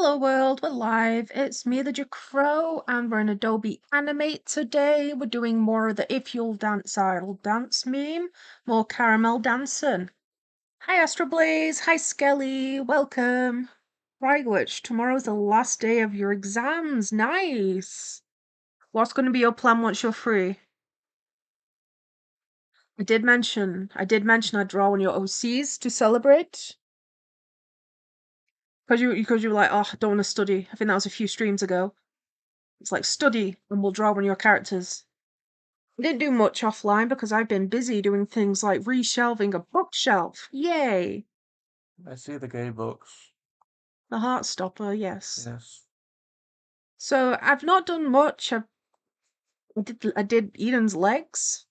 Hello world, we're live. It's me, the Jcrow, and we're in Adobe Animate today. We're doing more of the If You'll Dance, I'll Dance meme, more Caramelldansen. Hi Astroblaze, hi Skelly, welcome. Ryglitch, tomorrow's the last day of your exams. Nice. What's going to be your plan once you're free? I did mention I'd draw on your OCs to celebrate. Because you were like, oh, I don't want to study. I think that was a few streams ago. It's like study and we'll draw on your characters. I didn't do much offline because I've been busy doing things like reshelving a bookshelf. Yay! I see the gay books. The Heartstopper, yes. Yes. So I've not done much. I did Eden's legs.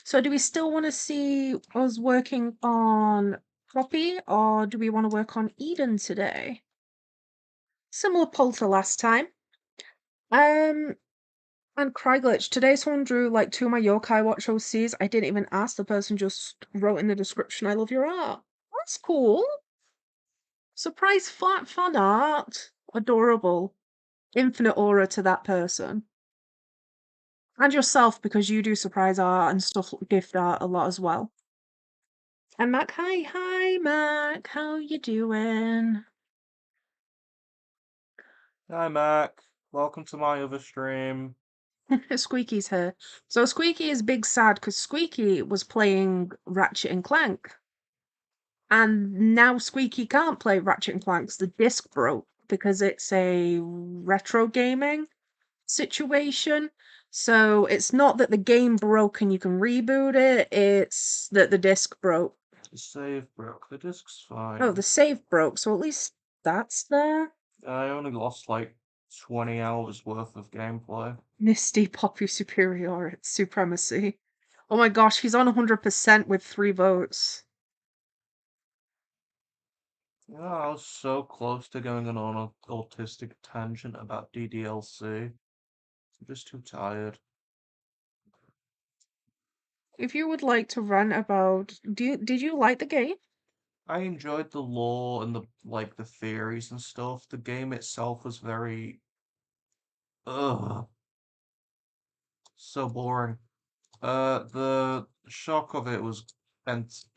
So do we still want to see us working on Poppy, or do we want to work on Eden today? Similar poll to last time. And Cryglitch, today someone drew like two of my Yokai Watch OCs. I didn't even ask, the person just wrote in the description, I love your art. That's cool. Surprise fun art. Adorable. Infinite aura to that person. And yourself, because you do surprise art and stuff, gift art a lot as well. And Mac, hi Mac, how you doing? Hi, Mac. Welcome to my other stream. Squeaky's here. So Squeaky is big sad because Squeaky was playing Ratchet and Clank. And now Squeaky can't play Ratchet and Clank 'cause the disc broke because it's a retro gaming situation. So it's not that the game broke and you can reboot it, it's that the disc broke. The save broke. The disc's fine. Oh, the save broke, so at least that's there. I only lost like 20 hours worth of gameplay. Misty Poppy Supremacy. Oh my gosh, he's on 100% with 3 votes. Yeah, I was so close to going on an autistic tangent about DDLC. I'm just too tired. If you would like to rant about, did you like the game? I enjoyed the lore and the theories and stuff. The game itself was very ugh, so boring. The shock of it was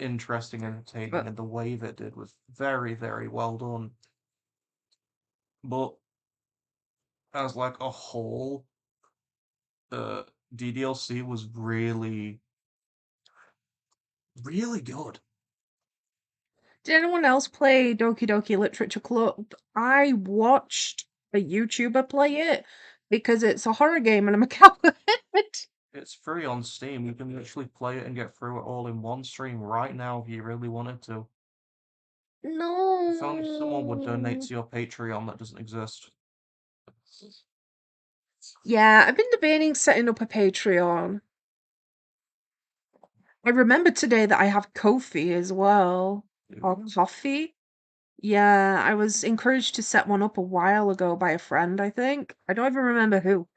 interesting, entertaining, But and the way that it did was very, very well done. But as like a whole, the DDLC was really, really good. did anyone else play Doki Doki Literature Club? I watched a YouTuber play it because it's a horror game and I'm a coward. It's free on Steam. You can literally play it and get through it all in one stream right now if you really wanted to. If only someone would donate No. to your Patreon that doesn't exist. Yeah, I've been debating setting up a Patreon. I remembered today that I have Ko-fi as well. Or coffee. Yeah, I was encouraged to set one up a while ago by a friend, I think. I don't even remember who.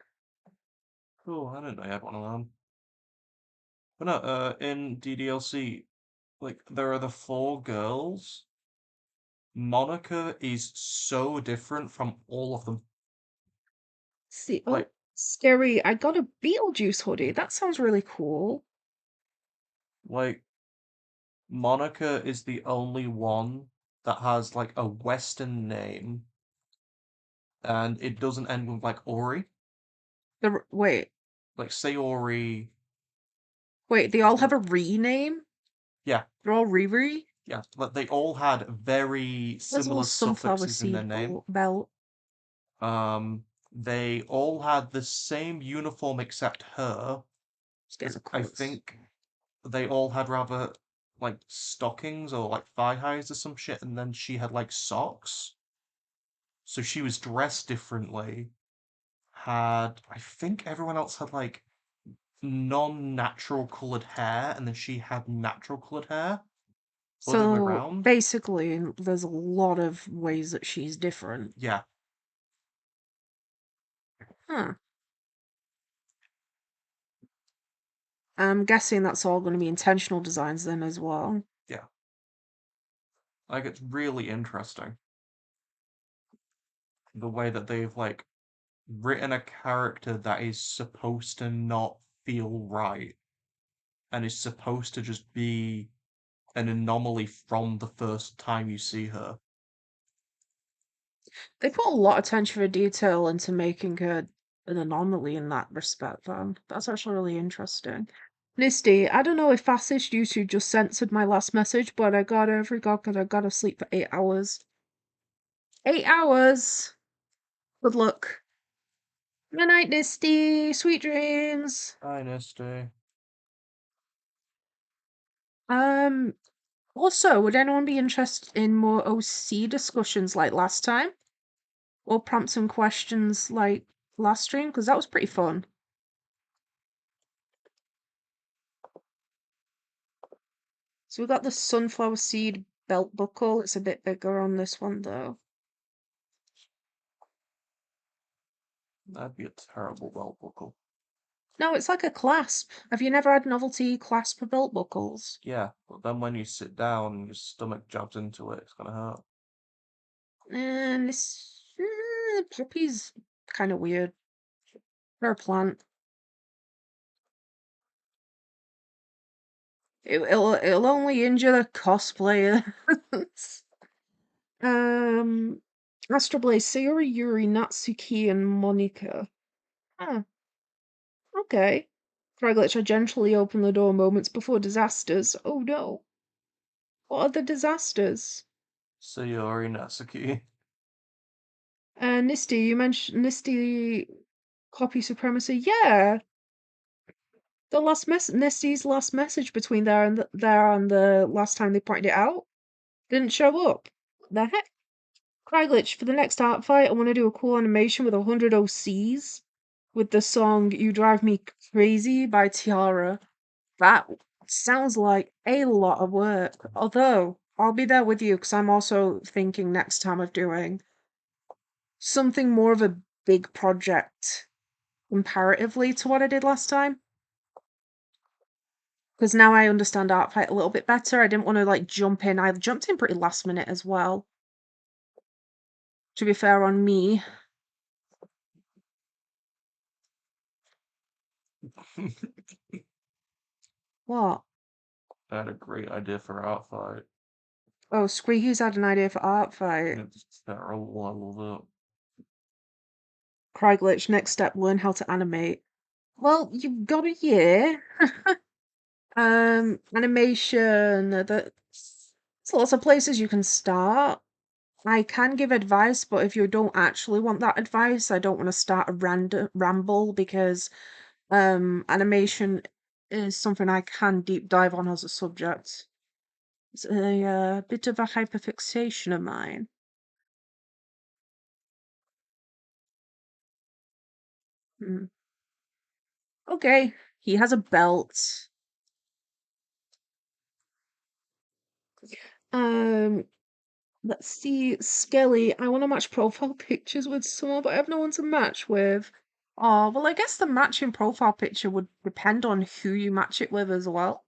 Cool, I didn't know you had one of them. But no, in DDLC, like, there are the 4 girls. Monica is so different from all of them. See, oh, Like, scary. I got a Beetlejuice hoodie. That sounds really cool. like, Monica is the only one that has, like, a Western name, and it doesn't end with, like, Ori. Wait, Like, Sayori. they all have a rename? Yeah, They're all Riri? yeah. But they all had very There's a little similar sunflower suffixes in their seed name. belt. They all had the same uniform except her, Just getting because the I quotes. think they all had rather like stockings or like thigh highs or some shit, and then she had like socks. So she was dressed differently. I think everyone else had like non-natural colored hair, and then she had natural colored hair. Or the other way So around. basically, there's a lot of ways that she's different. Yeah. Huh. I'm guessing that's all going to be intentional designs then as well. Yeah. Like, it's really interesting the way that they've, like, written a character that is supposed to not feel right and is supposed to just be an anomaly from the first time you see her. They put a lot of attention for detail into making her an anomaly in that respect, then. That's actually really interesting. Nisty, I don't know if Fastest YouTube just censored my last message, but I forgot that I gotta sleep for 8 hours. 8 hours! Good luck. Good night, Nisty. Sweet dreams. Dynasty. Um, Also, would anyone be interested in more OC discussions like last time? Or prompt some questions like last stream? Because that was pretty fun. So we got the sunflower seed belt buckle. It's a bit bigger on this one though. That'd be a terrible belt buckle. No, it's like a clasp. Have you never had novelty clasp belt buckles? Yeah, but then when you sit down and your stomach jabs into it, it's gonna hurt. And this poppy's kind of weird. For a plant. It'll only injure the cosplayers. Astro Blaze, Sayori, Yuri, Natsuki, and Monica. Huh, okay. Fragglitch, I gently open the door moments before disasters. Oh no. What are the disasters? Sayori Natsuki. Nisty, you mentioned Nisty copy supremacy. Yeah, Nisty's last message between there and the last time they pointed it out didn't show up. The heck? Cryglitch, for the next art fight, I want to do a cool animation with 100 OCs with the song You Drive Me Crazy by Tiara. That sounds like a lot of work. Although, I'll be there with you because I'm also thinking next time of doing something more of a big project comparatively to what I did last time. Because now I understand art fight a little bit better. I didn't want to like jump in. I jumped in pretty last minute as well. To be fair on me. What? I had a great idea for art fight. Oh, Squeaky's had an idea for art fight. It's terrible, I love it. Cryglitch, next step, learn how to animate. Well, you've got a year. Animation, there's lots of places you can start. I can give advice, but if you don't actually want that advice, I don't want to start a ramble because animation is something I can deep dive on as a subject. It's a bit of a hyperfixation of mine. Hmm. Okay, he has a belt. Um, let's see, Skelly. I want to match profile pictures with someone, but I have no one to match with. Oh, well, I guess the matching profile picture would depend on who you match it with as well.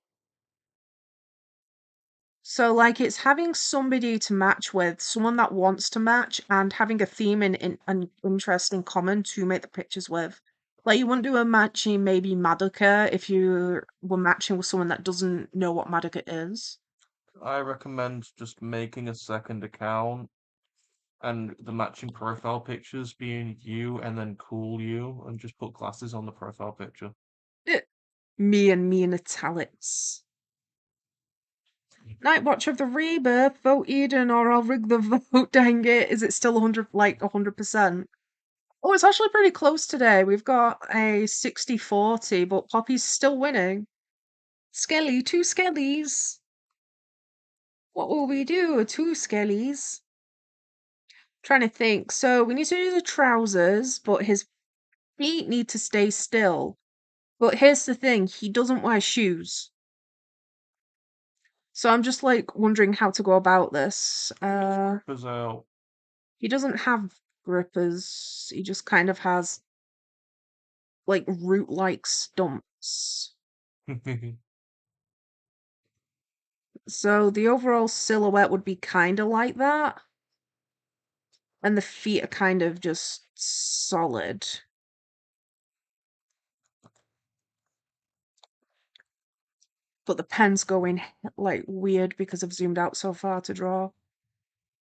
So, like, it's having somebody to match with, someone that wants to match, and having a theme and an interest in common to make the pictures with. Like, you wouldn't do a matching maybe Madoka if you were matching with someone that doesn't know what Madoka is. I recommend just making a second account and the matching profile pictures being you and then cool you and just put glasses on the profile picture. Eh, me in italics. Night Watch of the Rebirth, vote Eden or I'll rig the vote, dang it. Is it still 100%? Oh, it's actually pretty close today. We've got a 60-40, but Poppy's still winning. Skelly, two Skellies. What will we do? Two Skellies. Trying to think. So we need to do the trousers, but his feet need to stay still. But here's the thing, he doesn't wear shoes. So I'm just like wondering how to go about this. Because out. He doesn't have grippers. He just kind of has like root-like stumps. So the overall silhouette would be kind of like that. And the feet are kind of just solid. But the pen's going like weird because I've zoomed out so far to draw.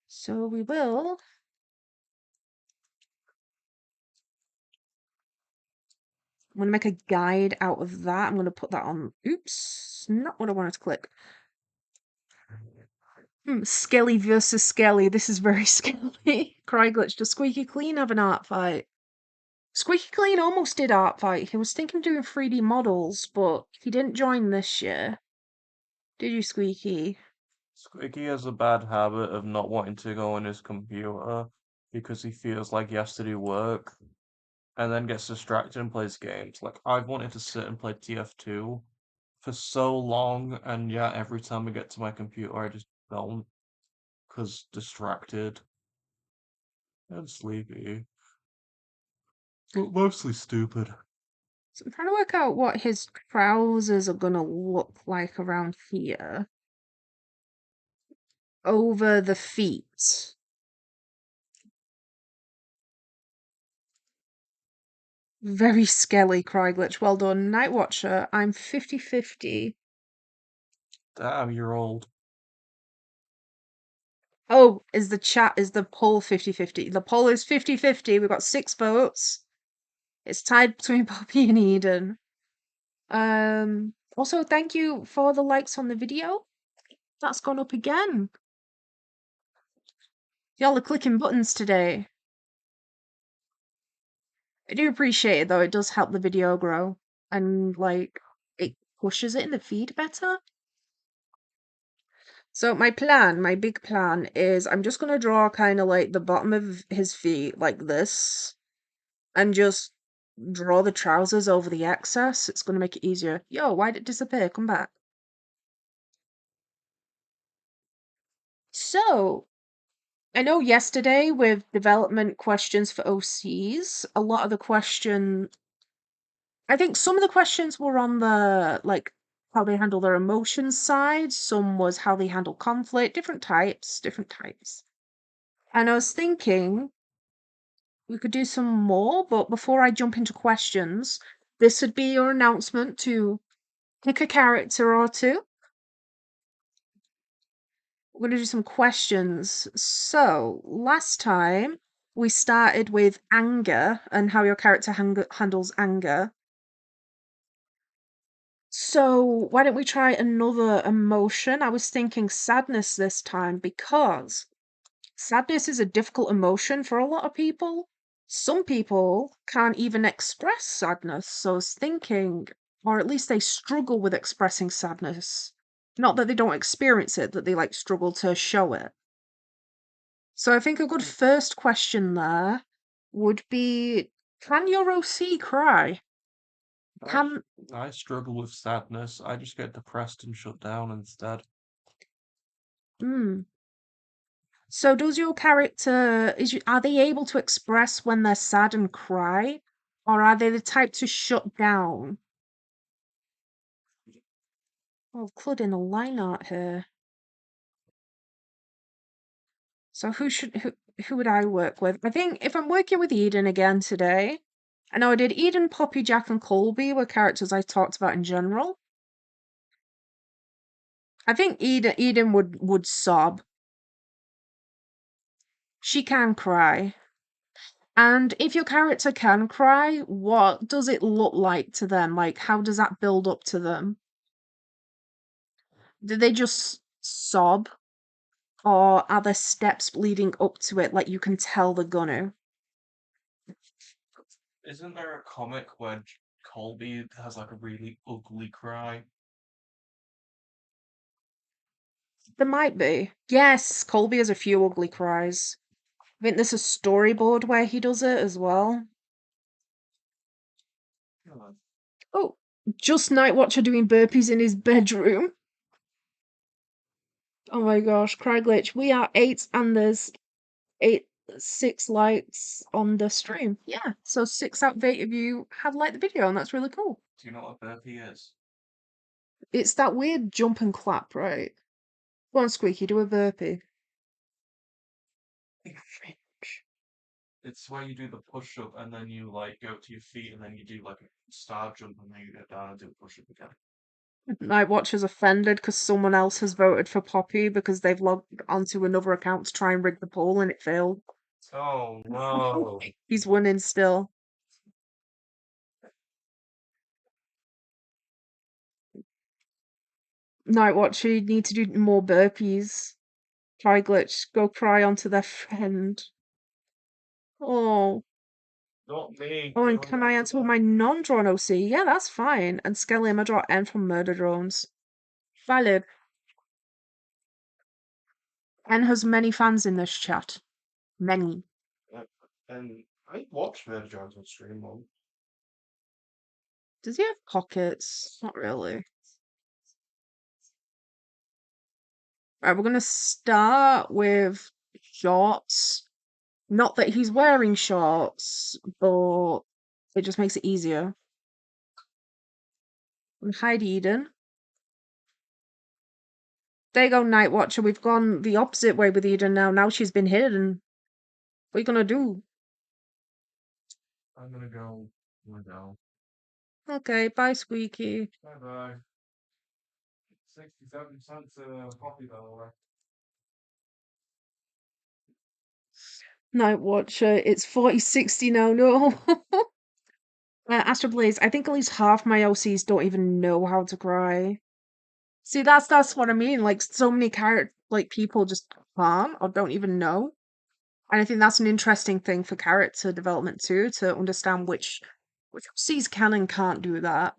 So we will. I'm going to make a guide out of that. I'm going to put that on. Oops, not what I wanted to click. Skelly versus Skelly. This is very skelly. Cryglitch, does Squeaky Clean have an art fight? Squeaky Clean almost did art fight. He was thinking of doing 3D models, but he didn't join this year. Did you, Squeaky? Squeaky has a bad habit of not wanting to go on his computer because he feels like he has to do work and then gets distracted and plays games. Like, I've wanted to sit and play TF2 for so long, and yet every time I get to my computer, I just don't because distracted and sleepy. But mostly stupid. So I'm trying to work out what his trousers are gonna look like around here. Over the feet. Very skelly, Cryglitch. Well done. Night Watcher, I'm 50-50. Damn, you're old. Oh, is the poll 50-50? The poll is 50-50. We've got 6 votes. It's tied between Poppy and Eden. Also, thank you for the likes on the video. That's gone up again. Y'all are clicking buttons today. I do appreciate it though, it does help the video grow. And like, it pushes it in the feed better. So my big plan is I'm just gonna draw kind of like the bottom of his feet like this. And just draw the trousers over the excess. It's gonna make it easier. Yo, why did it disappear? Come back. So, I know yesterday with development questions for OCs, a lot of the I think some of the questions were on the like how they handle their emotions side, some was how they handle conflict, different types, different types. And I was thinking we could do some more, but before I jump into questions, this would be your announcement to pick a character or two. We're going to do some questions. So, last time we started with anger and how your character handles anger. So, why don't we try another emotion? I was thinking sadness this time because sadness is a difficult emotion for a lot of people. Some people can't even express sadness. So, I was thinking, or at least they struggle with expressing sadness. Not that they don't experience it, that they like struggle to show it. So I think a good first question there would be, can your OC cry? I, Can I struggle with sadness. I just get depressed and shut down instead. mm. So does your character are they able to express when they're sad and cry? Or are they the type to shut down? Oh, I've clued in a line art here. So who would I work with? I think if I'm working with Eden again today, I know I did Eden, Poppy, Jack, and Colby were characters I talked about in general. I think Eden would sob. She can cry. And if your character can cry, what does it look like to them? Like, how does that build up to them? Do they just sob? Or are there steps leading up to it, like you can tell they're gonna? Isn't there a comic where Colby has like a really ugly cry? There might be. Yes, Colby has a few ugly cries. I think there's a storyboard where he does it as well. Oh, just Nightwatcher doing burpees in his bedroom. Oh my gosh, Cryglitch. We are 8 and there's 6 likes on the stream. Yeah, so 6 out of 8 of you have liked the video, and that's really cool. Do you know what burpee is? It's that weird jump and clap, right? Go on, Squeaky, do a burpee. Fringe. It's where you do the push up and then you like go to your feet and then you do like a star jump and then you get down and do a push up again. Night Watcher's offended because someone else has voted for Poppy because they've logged onto another account to try and rig the poll and it failed. Oh no. He's winning still. Night Watcher, you need to do more burpees. Try glitch, go cry onto their friend. Oh. Not me. Oh, and can I answer with my non-drawn OC? Yeah, that's fine. And Skelly, I draw N from Murder Drones. Valid. N has many fans in this chat. Many. And I watched Murder Jones on stream once. Does he have pockets? Not really. Right, we're gonna start with shorts. Not that he's wearing shorts, but it just makes it easier. And hide Eden. There you go, Night Watcher. We've gone the opposite way with Eden now. Now she's been hidden. What are you gonna do? I'm gonna go down. Okay, bye, Squeaky. Bye bye. 67 cents coffee by the way. Night Watcher, it's 4060 now, no. Astro Blaze, I think at least half my OCs don't even know how to cry. See, that's what I mean. Like, so many people just can't or don't even know. And I think that's an interesting thing for character development too, to understand which OCs can and can't do that.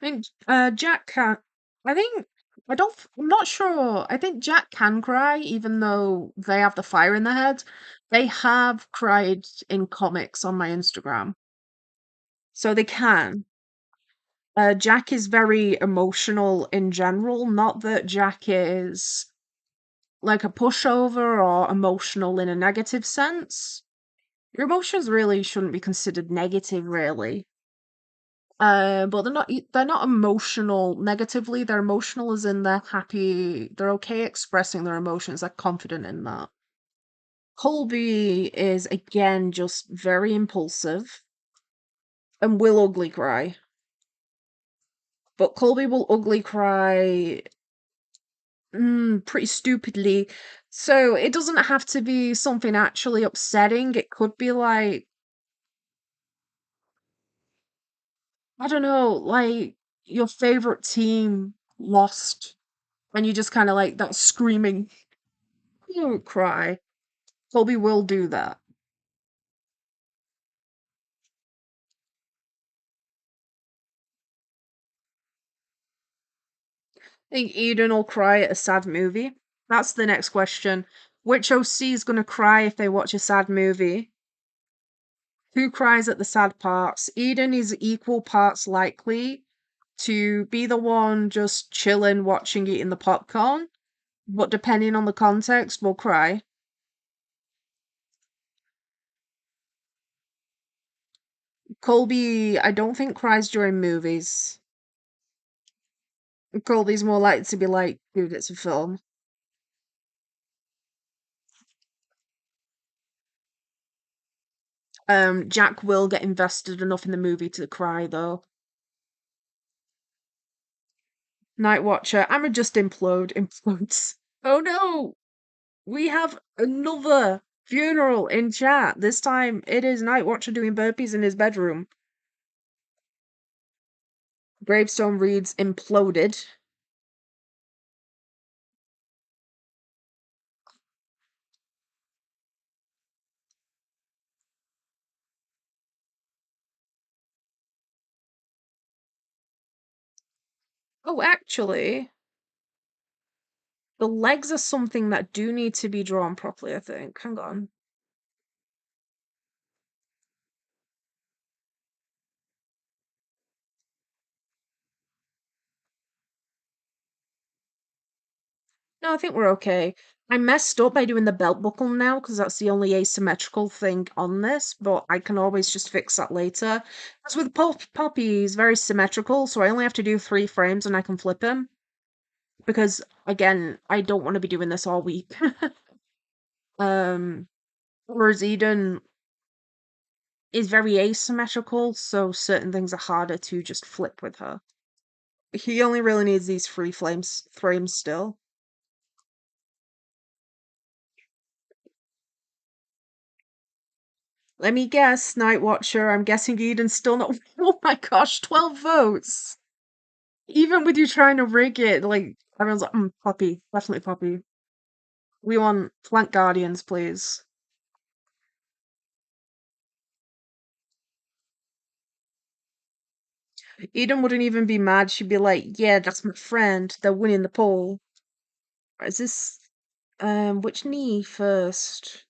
I think Jack can. I think I don't. I'm not sure. I think Jack can cry, even though they have the fire in their head. They have cried in comics on my Instagram, so they can. Jack is very emotional in general. Not that Jack is like a pushover or emotional in a negative sense. Your emotions really shouldn't be considered negative, really. But they're not emotional negatively. They're emotional as in they're happy, they're okay expressing their emotions, they're confident in that. Colby is again just very impulsive and will ugly cry. But Colby will ugly cry pretty stupidly. So it doesn't have to be something actually upsetting. It could be like, I don't know, like your favorite team lost and you just kind of like that screaming cry. Colby will do that. I think Eden will cry at a sad movie. That's the next question. Which OC is going to cry if they watch a sad movie? Who cries at the sad parts? Eden is equal parts likely to be the one just chilling, watching, eating the popcorn, but depending on the context, will cry. Colby, I don't think cries during movies. Colby's more likely to be like, dude, it's a film. Jack will get invested enough in the movie to cry though. Night Watcher, I'ma just implode, implodes. Oh no! We have another funeral in chat. This time it is Night Watcher doing burpees in his bedroom. Gravestone reads imploded. Oh, actually, the legs are something that do need to be drawn properly, I think. Hang on. No, I think we're okay. I messed up by doing the belt buckle now because that's the only asymmetrical thing on this, but I can always just fix that later. As with Poppy, he's very symmetrical, so I only have to do 3 frames and I can flip him. Because, again, I don't want to be doing this all week. um, whereas Eden is very asymmetrical, so certain things are harder to just flip with her. He only really needs these 3 frames still. Let me guess, Night Watcher. I'm guessing Eden's still not. Oh my gosh, 12 votes! Even with you trying to rig it, like, everyone's like, Poppy. Definitely Poppy. We want flank guardians, please. Eden wouldn't even be mad. She'd be like, yeah, that's my friend. They're winning the poll. Is this. Which knee first?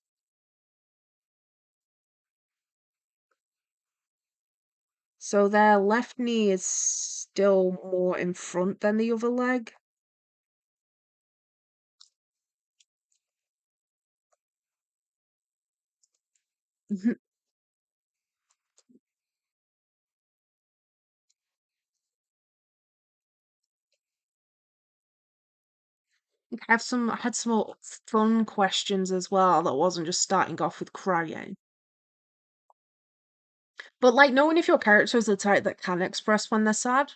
So their left knee is still more in front than the other leg. Had some more fun questions as well that wasn't just starting off with crying. But like knowing if your character is the type that can express when they're sad,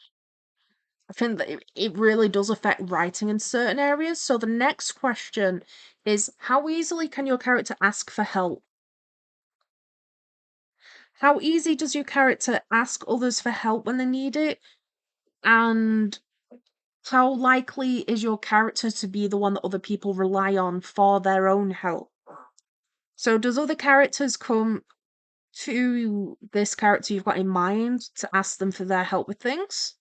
I think that it really does affect writing in certain areas. So the next question is how easily can your character ask for help? How easy does your character ask others for help when they need it? And how likely is your character to be the one that other people rely on for their own help? So does other characters come to this character you've got in mind to ask them for their help with things?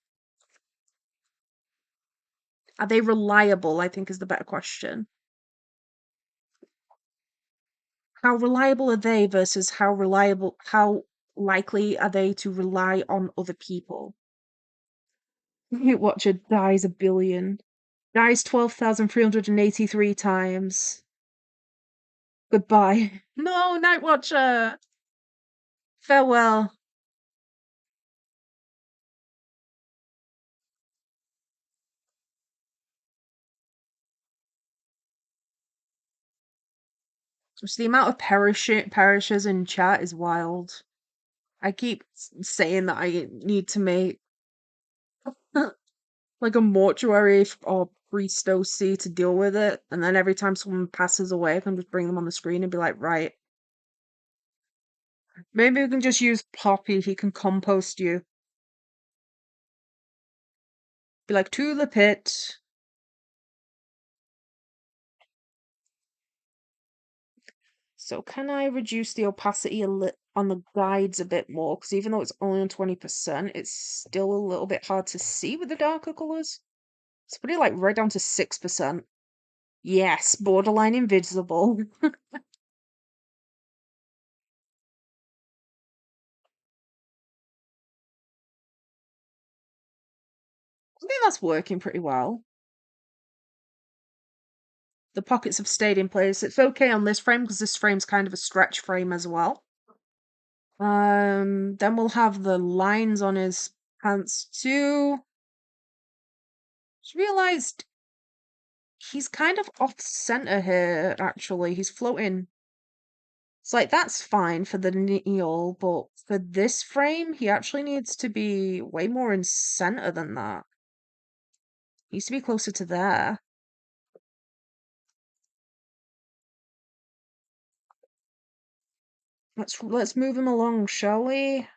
Are they reliable, I think is the better question. How reliable are they versus how likely are they to rely on other people? Mute Watcher dies a billion. Dies 12,383 times. Goodbye. No, Night Watcher! Farewell. Just the amount of perishes in chat is wild. I keep saying that I need to make like a mortuary or priest OC to deal with it, and then every time someone passes away, I can just bring them on the screen and be like, right, maybe we can just use Poppy. He can compost you. Be like, to the pit. So can I reduce the opacity on the guides a bit more? Because even though it's only on 20%, it's still a little bit hard to see with the darker colors. So put it like right down to 6%. Yes, borderline invisible. I think that's working pretty well. The pockets have stayed in place. It's okay on this frame because this frame's kind of a stretch frame as well. Then we'll have the lines on his pants too. Just realized he's kind of off center here, actually. He's floating. It's like, that's fine for the kneel, but for this frame, he actually needs to be way more in center than that. He needs to be closer to there. Let's move him along, shall we?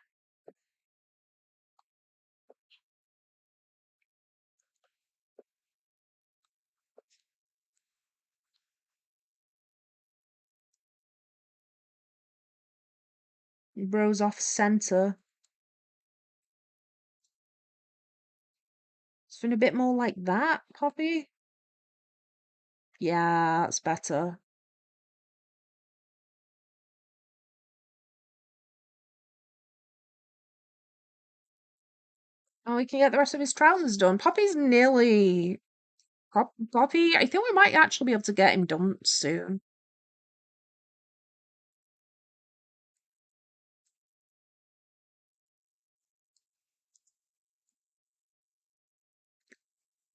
Bro's off center. It's been a bit more like that, Poppy. Yeah, that's better. Oh, we can get the rest of his trousers done. Poppy's nearly Poppy, I think we might actually be able to get him done soon.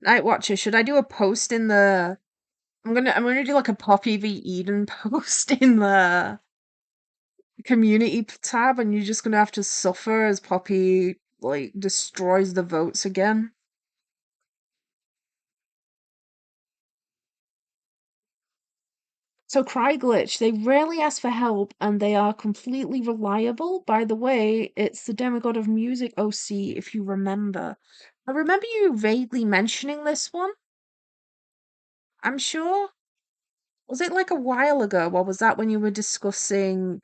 Night Watcher, should I do a post in the I'm gonna do like a Poppy v Eden post in the community tab, and you're just gonna have to suffer as Poppy like destroys the votes again. So Cry Glitch, they rarely ask for help and they are completely reliable. By the way, it's the demigod of music OC, if you remember. I remember you vaguely mentioning this one. I'm sure. Was it like a while ago, or was that when you were discussing?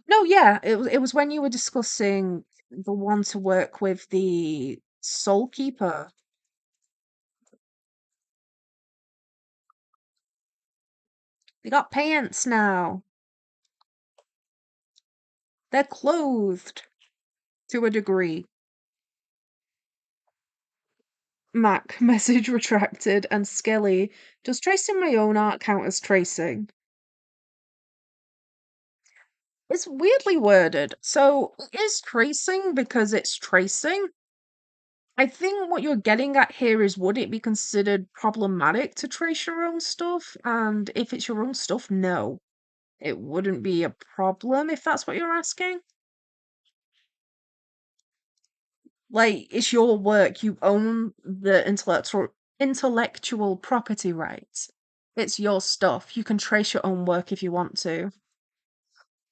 No, yeah, it was when you were discussing the one to work with the Soul Keeper. They got pants now. They're clothed to a degree. Mac, message retracted, and Skelly. Does tracing my own art count as tracing? It's weirdly worded. So it is tracing because it's tracing. I think what you're getting at here is, would it be considered problematic to trace your own stuff? And if it's your own stuff, no. It wouldn't be a problem if that's what you're asking. Like, it's your work, you own the intellectual property rights. It's your stuff. You can trace your own work if you want to.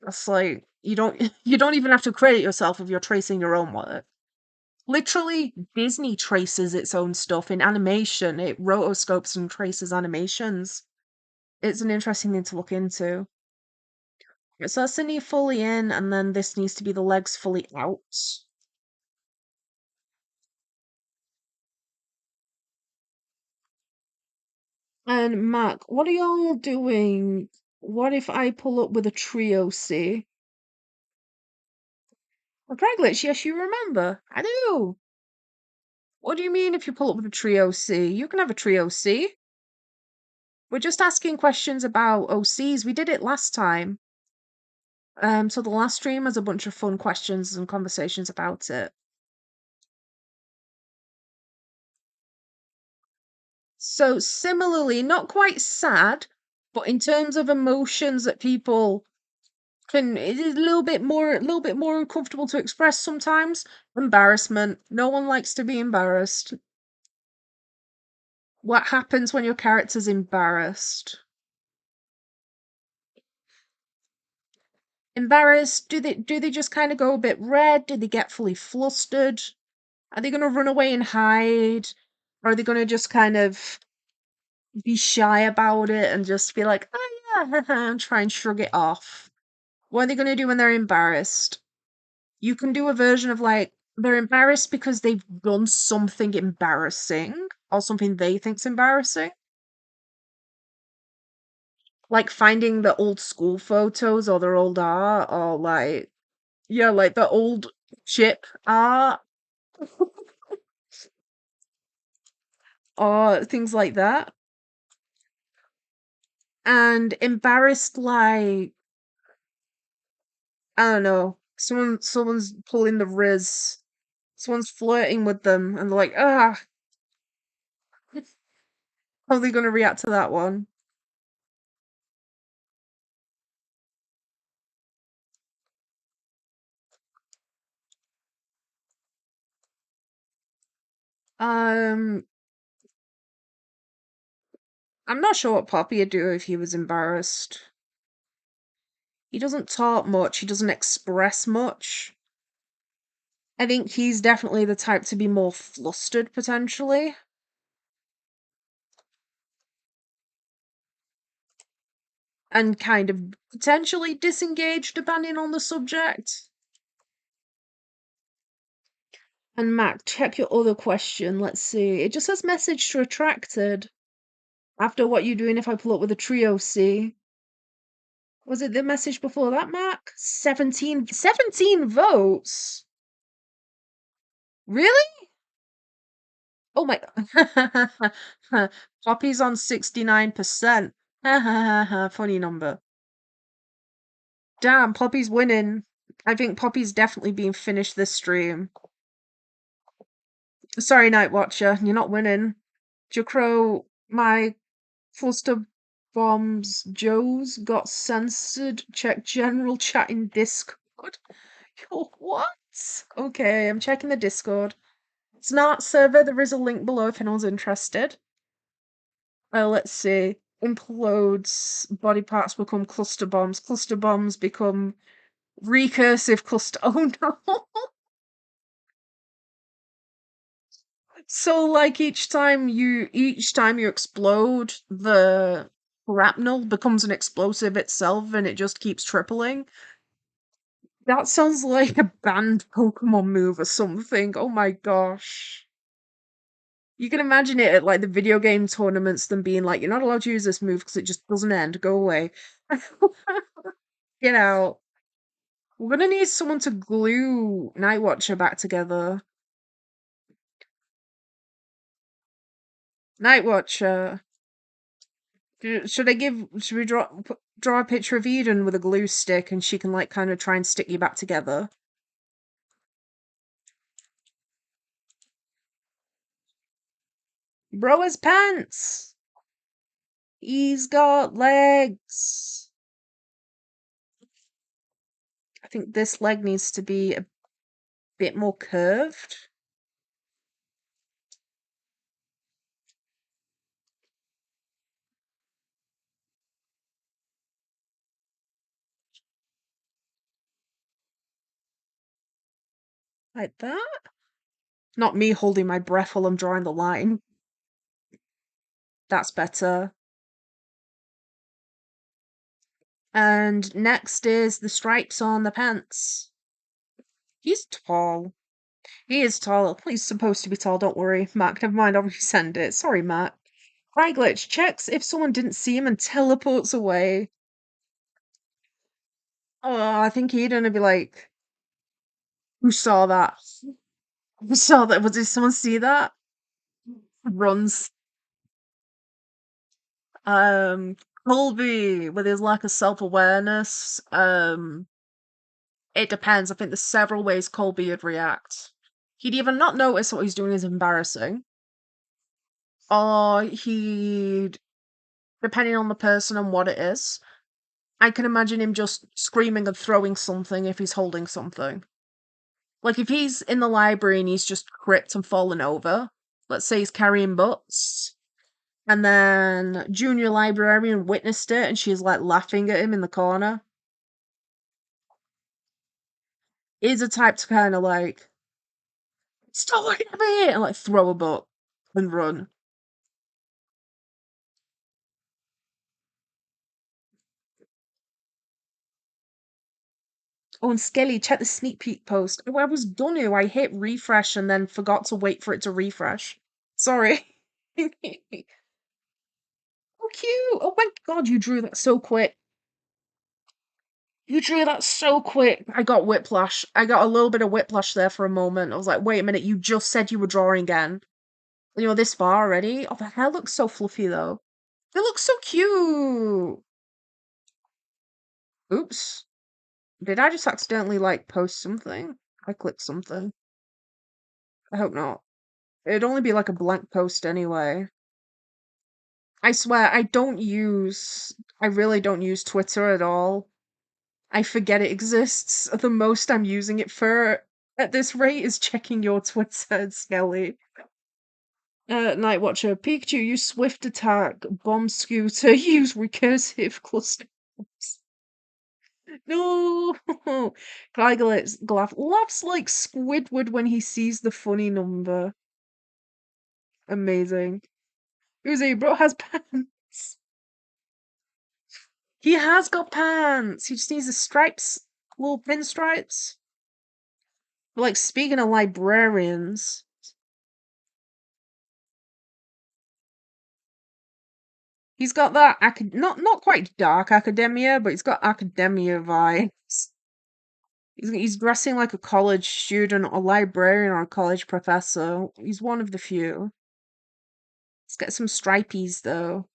That's like you don't you don't even have to credit yourself if you're tracing your own work. Literally, Disney traces its own stuff in animation. It rotoscopes and traces animations. It's an interesting thing to look into. So that's the knee fully in, and then this needs to be the legs fully out. And Mac, what are y'all doing? What if I pull up with a trio C? A Draglitch, yes, you remember. I do. What do you mean if you pull up with a trio C? You can have a trio C. We're just asking questions about OCs. We did it last time. So the last stream has a bunch of fun questions and conversations about it. So similarly, not quite sad, but in terms of emotions that people it is a little bit more uncomfortable to express sometimes. Embarrassment. No one likes to be embarrassed. What happens when your character's embarrassed? Embarrassed? Do they just kind of go a bit red? Do they get fully flustered? Are they gonna run away and hide? Or are they gonna just kind of be shy about it and just be like, oh yeah, and try and shrug it off? What are they gonna do when they're embarrassed? You can do a version of like they're embarrassed because they've done something embarrassing or something they think's embarrassing. Like finding the old school photos or their old art or like yeah, like the old chip art or things like that. And embarrassed like I don't know, someone's pulling the Riz, someone's flirting with them and they're like, ah, how are they gonna react to that one? Um I'm not sure what Poppy'd do if he was embarrassed. He doesn't talk much, he doesn't express much. I think he's definitely the type to be more flustered potentially. And kind of potentially disengaged depending on the subject. And Mac, check your other question. Let's see. It just says message retracted. After what you doing if I pull up with a trio C? Was it the message before that, Mac? 17 votes? Really? Oh my Poppy's on 69%. Funny number. Damn, Poppy's winning. I think Poppy's definitely being finished this stream. Sorry, Night Watcher, you're not winning. Jcrow, my Cluster Bombs Joe's got censored. Check general chat in Discord. Yo, what? Okay, I'm checking the Discord. It's not server. There is a link below if anyone's interested. Let's see. Implodes. Body parts become cluster bombs. Cluster bombs become recursive cluster. Oh no! So like each time you explode, the shrapnel becomes an explosive itself, and it just keeps tripling. That sounds like a banned Pokemon move or something. Oh my gosh. You can imagine it at like the video game tournaments, them being like, "You're not allowed to use this move because it just doesn't end. Go away." You know, we're gonna need someone to glue Night Watcher back together. Night Watcher. Should we draw a picture of Eden with a glue stick and she can like kind of try and stick you back together? Bro has pants. He's got legs. I think this leg needs to be a bit more curved. Like that? Not me holding my breath while I'm drawing the line. That's better. And next is the stripes on the pants. He's tall. He is tall. He's supposed to be tall, don't worry. Mark, never mind, I'll resend it. Sorry, Mark. Cry glitch checks if someone didn't see him and teleports away. Oh, I think he'd gonna be like, who saw that? Who saw that? Did someone see that? Runs. Um, Colby with his lack of self-awareness. It depends. I think there's several ways Colby would react. He'd either not notice what he's doing is embarrassing, or he'd, depending on the person and what it is, I can imagine him just screaming and throwing something if he's holding something. Like if he's in the library and he's just tripped and fallen over, let's say he's carrying books, and then junior librarian witnessed it and she's like laughing at him in the corner. He's the type to kind of like, stop looking at me, and like throw a book and run. Oh, and Skelly, check the sneak peek post. Oh, I was gonna. I hit refresh and then forgot to wait for it to refresh. Sorry. Oh, cute. Oh my god, you drew that so quick. You drew that so quick. I got whiplash. I got a little bit of whiplash there for a moment. I was like, wait a minute, you just said you were drawing again. You know, this far already? Oh, the hair looks so fluffy though. It looks so cute. Oops. Did I just accidentally like post something? I clicked something. I hope not. It'd only be like a blank post anyway. I swear, I really don't use Twitter at all. I forget it exists. The most I'm using it for at this rate is checking your Twitter, Skelly. Night Watcher, Pikachu, use Swift Attack, Bomb Scooter, use Recursive Cluster. No! Glaf laughs like Squidward when he sees the funny number. Amazing. Uzi, bro has pants. He has got pants. He just needs the stripes, little pinstripes. But like speaking of librarians, he's got that not quite dark academia, but he's got academia vibes. He's dressing like a college student, a librarian, or a college professor. He's one of the few. Let's get some stripies though.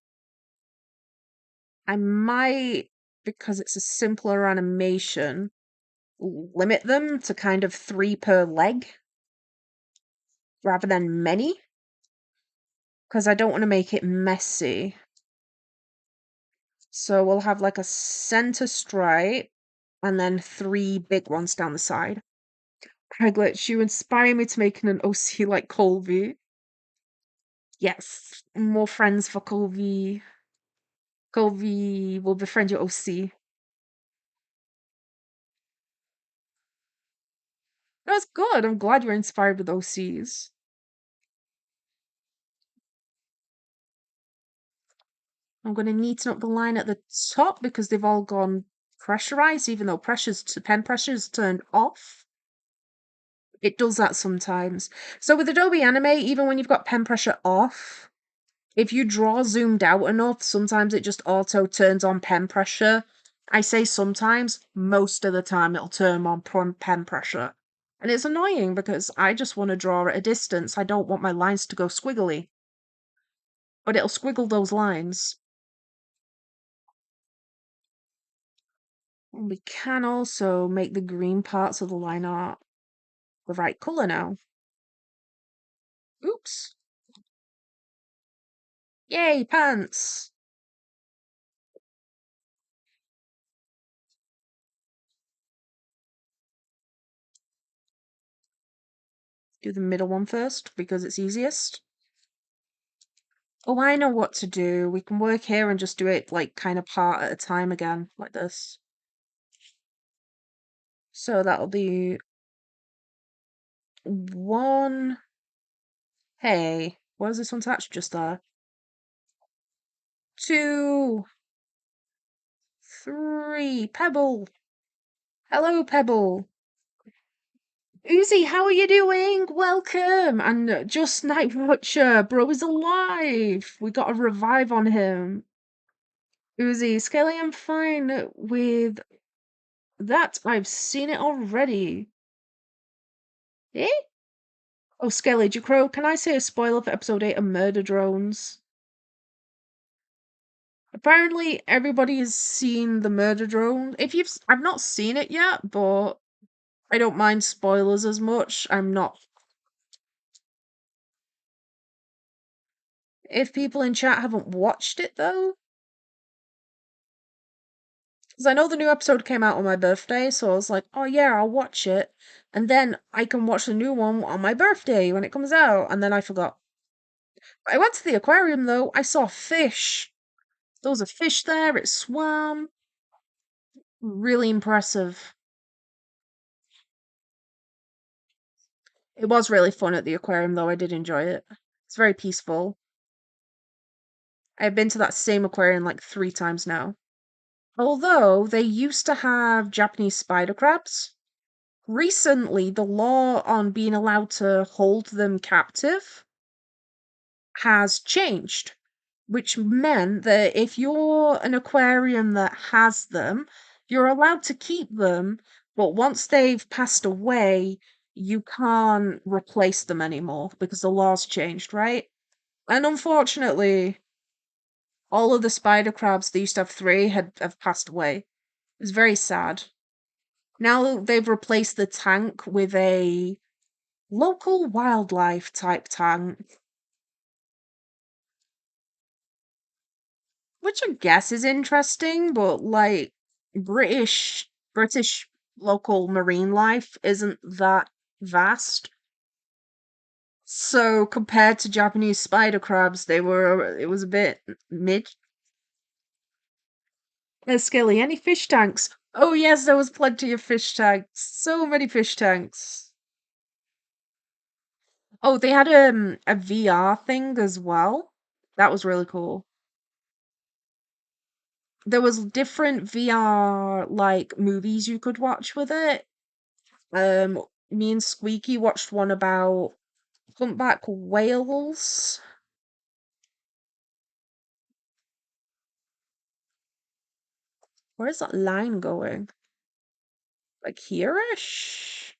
I might, because it's a simpler animation, limit them to kind of 3 per leg rather than many, because I don't want to make it messy. So we'll have like a center stripe and then 3 big ones down the side. Craiglet, you inspire me to making an OC like Colby. Yes, more friends for Colby. Colby will befriend your OC. That's good. I'm glad you're inspired with OCs. I'm going to neaten up the line at the top because they've all gone pressurized, even though pen pressure's turned off. It does that sometimes. So with Adobe Animate, even when you've got pen pressure off, if you draw zoomed out enough, sometimes it just auto turns on pen pressure. I say sometimes, most of the time it'll turn on pen pressure. And it's annoying because I just want to draw at a distance. I don't want my lines to go squiggly. But it'll squiggle those lines. We can also make the green parts of the line art the right color now. Oops. Yay, pants! Do the middle one first because it's easiest. Oh, I know what to do. We can work here and just do it like kind of part at a time again, like this. So that'll be 1. Hey, what is this one attached? Just there. 2, 3. Pebble. Hello, Pebble. Uzi, how are you doing? Welcome. And just Night Watcher, bro is alive. We got a revive on him. Uzi, Skelly, I'm fine with that. I've seen it already. Eh? Oh, Skelly, Jcrow, can I say a spoiler for episode 8 of Murder Drones? Apparently, everybody has seen the Murder Drone. I've not seen it yet, but I don't mind spoilers as much. I'm not. If people in chat haven't watched it though, because I know the new episode came out on my birthday, so I was like, oh yeah, I'll watch it. And then I can watch the new one on my birthday when it comes out. And then I forgot. I went to the aquarium though. I saw fish. There was a fish there. It swam. Really impressive. It was really fun at the aquarium though. I did enjoy it. It's very peaceful. I've been to that same aquarium like 3 times now. Although they used to have Japanese spider crabs, recently the law on being allowed to hold them captive has changed, which meant that if you're an aquarium that has them, you're allowed to keep them, but once they've passed away, you can't replace them anymore because the law's changed, right? And unfortunately, all of the spider crabs, they used to have 3, have passed away. It's very sad. Now they've replaced the tank with a local wildlife type tank, which I guess is interesting, but like British local marine life isn't that vast. So compared to Japanese spider crabs, it was a bit mid. Skelly, any fish tanks? Oh yes, there was plenty of fish tanks. So many fish tanks. Oh, they had a VR thing as well. That was really cool. There was different VR like movies you could watch with it. Me and Squeaky watched one about humpback whales. Where is that line going? Like here-ish?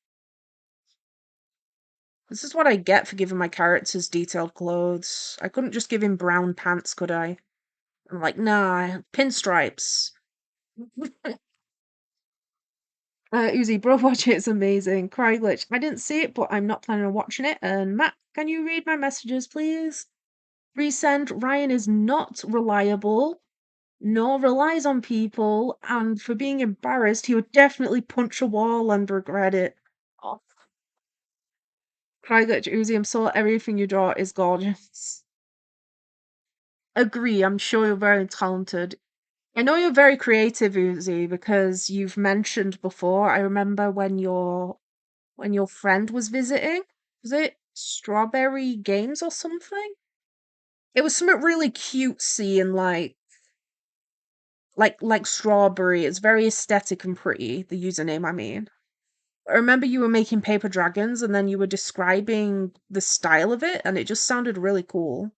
This is what I get for giving my characters detailed clothes. I couldn't just give him brown pants, could I? I'm like, nah, pinstripes. Uzi, bro, watch it. It's amazing. Cry glitch. I didn't see it, but I'm not planning on watching it. And Matt, can you read my messages, please? Resend. Ryan is not reliable, nor relies on people, and for being embarrassed, he would definitely punch a wall and regret it. Oh, Cry glitch, Uzi. I'm so everything you draw is gorgeous. Agree. I'm sure you're very talented. I know you're very creative, Uzi, because you've mentioned before. I remember when your friend was visiting. Was it Strawberry Games or something? It was something really cutesy and like strawberry. It's very aesthetic and pretty, the username I mean. I remember you were making paper dragons and then you were describing the style of it and it just sounded really cool.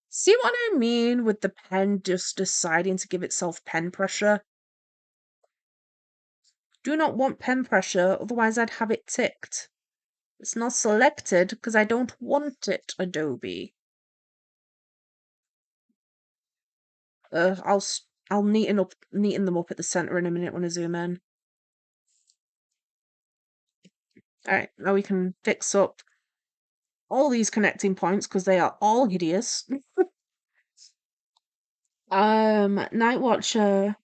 See what I mean with the pen just deciding to give itself pen pressure? Do not want pen pressure, otherwise I'd have it ticked. It's not selected because I don't want it, Adobe. I'll neaten them up at the center in a minute when I zoom in. All right, now we can fix up all these connecting points because they are all hideous. Night Watcher.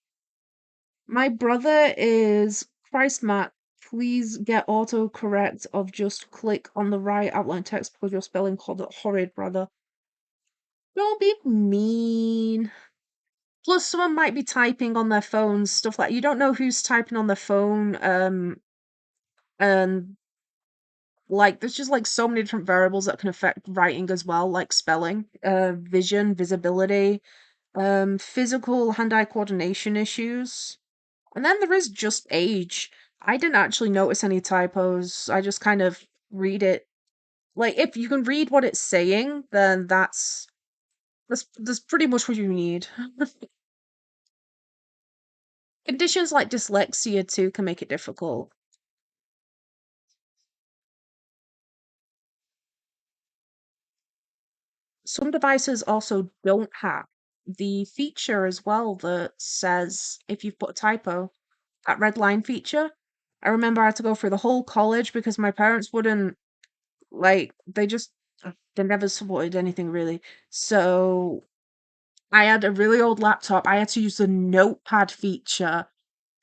My brother is Christ Matt. Please get autocorrect of just click on the right outline text because your spelling called it horrid, brother. Don't be mean. Plus, someone might be typing on their phones, stuff like you don't know who's typing on their phone. And like there's just like so many different variables that can affect writing as well, like spelling, vision, visibility, physical hand-eye coordination issues. And then there is just age. I didn't actually notice any typos. I just kind of read it. Like if you can read what it's saying, then that's pretty much what you need. Conditions like dyslexia too can make it difficult. Some devices also don't have the feature as well that says if you've put a typo, that red line feature. I remember I had to go through the whole college because my parents wouldn't like they never supported anything really. So I had a really old laptop. I had to use the notepad feature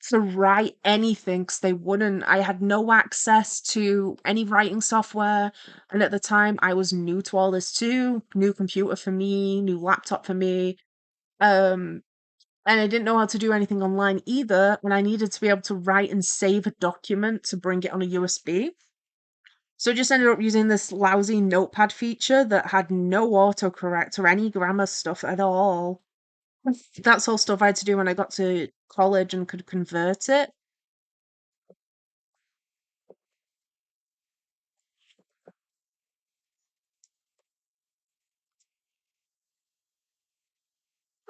to write anything because they wouldn't. I had no access to any writing software. And at the time, I was new to all this too. New computer for me, new laptop for me. Um, and I didn't know how to do anything online either. And I needed to be able to write and save a document to bring it on a USB. So I just ended up using this lousy notepad feature that had no autocorrect or any grammar stuff at all. That's all stuff I had to do when I got to college and could convert it.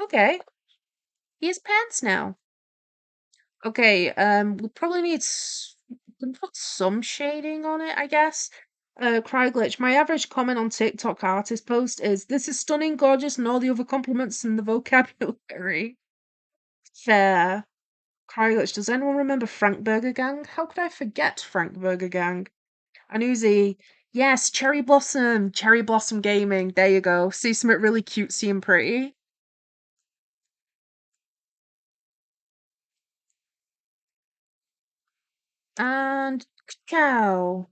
Okay, he has pants now. Okay, we probably need we can put some shading on it, I guess. Cry glitch. My average comment on TikTok artist post is, "This is stunning, gorgeous, and all the other compliments in the vocabulary." Fair. Cry glitch. Does anyone remember Frank Burger Gang? How could I forget Frank Burger Gang? And Uzi. Yes, Cherry Blossom. Cherry Blossom Gaming. There you go. See something really cutesy and pretty. And cow.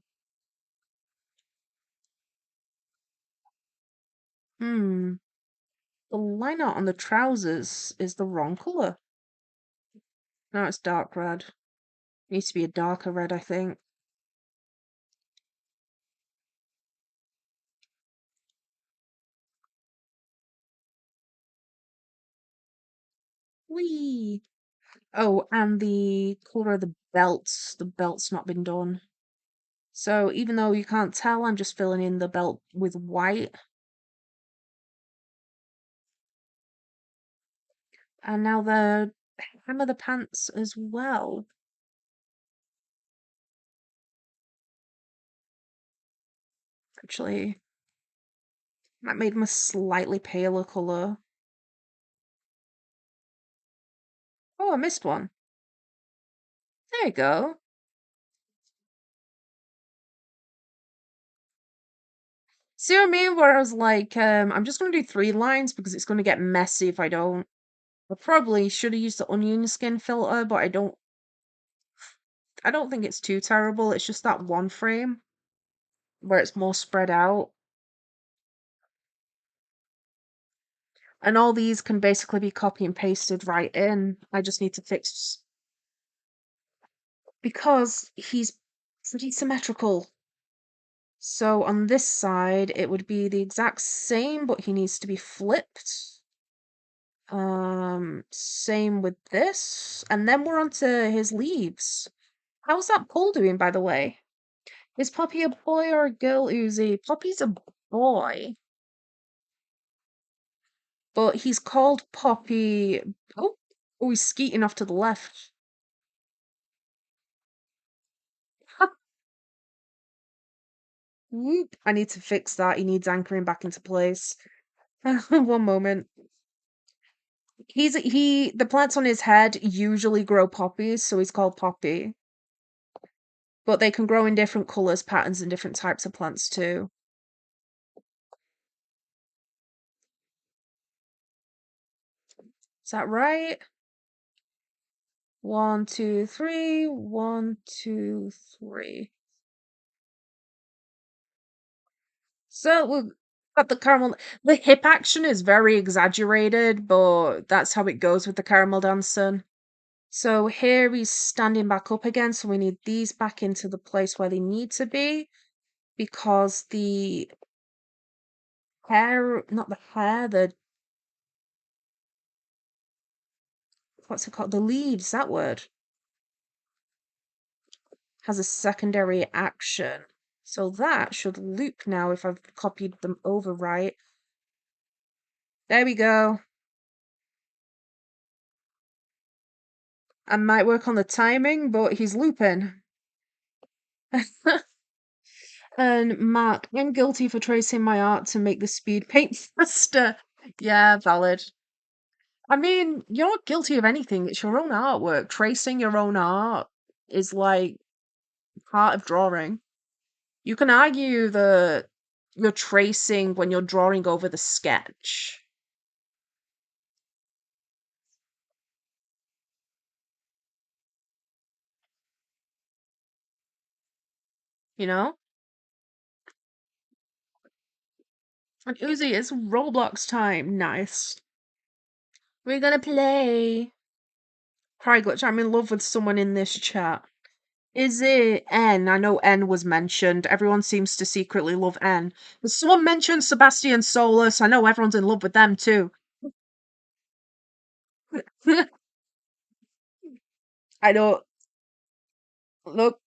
Hmm. The line art on the trousers is the wrong color. No, it's dark red. Needs to be a darker red, I think. Whee! Oh, and the color of the belt's not been done. So even though you can't tell, I'm just filling in the belt with white. And now the hem of the pants as well. Actually, might make them a slightly paler color. Oh, I missed one. There you go. See what I mean? Where I was like, I'm just gonna do 3 lines because it's gonna get messy if I don't. I probably should have used the onion skin filter, but I don't think it's too terrible. It's just that one frame where it's more spread out. And all these can basically be copy and pasted right in. I just need to fix because he's pretty symmetrical. So on this side, it would be the exact same, but he needs to be flipped. Same with this. And then we're on to his leaves. How's that Paul doing, by the way? Is Poppy a boy or a girl, Uzi? Poppy's a boy. But he's called Poppy. Oh, he's skeeting off to the left. Whoop. I need to fix that. He needs anchoring back into place. One moment. The plants on his head usually grow poppies, so he's called Poppy. But they can grow in different colors, patterns, and different types of plants too. Is that right? 1, 2, 3. 1, 2, 3. So we've got the caramel. The hip action is very exaggerated, but that's how it goes with the Caramelldansen. So here he's standing back up again, so we need these back into the place where they need to be because the hair, not the hair, what's it called? The leaves, that word, has a secondary action. So that should loop now if I've copied them over right. There we go. I might work on the timing, but he's looping. And Mark, I'm guilty for tracing my art to make the speed paint faster. Yeah, valid. I mean, you're not guilty of anything. It's your own artwork. Tracing your own art is like part of drawing. You can argue that you're tracing when you're drawing over the sketch, you know? And Uzi, it's Roblox time. Nice. We're gonna play. Hi, Glitch. I'm in love with someone in this chat. Is it N? I know N was mentioned. Everyone seems to secretly love N. But someone mentioned Sebastian Solus. I know everyone's in love with them too. I don't. Look,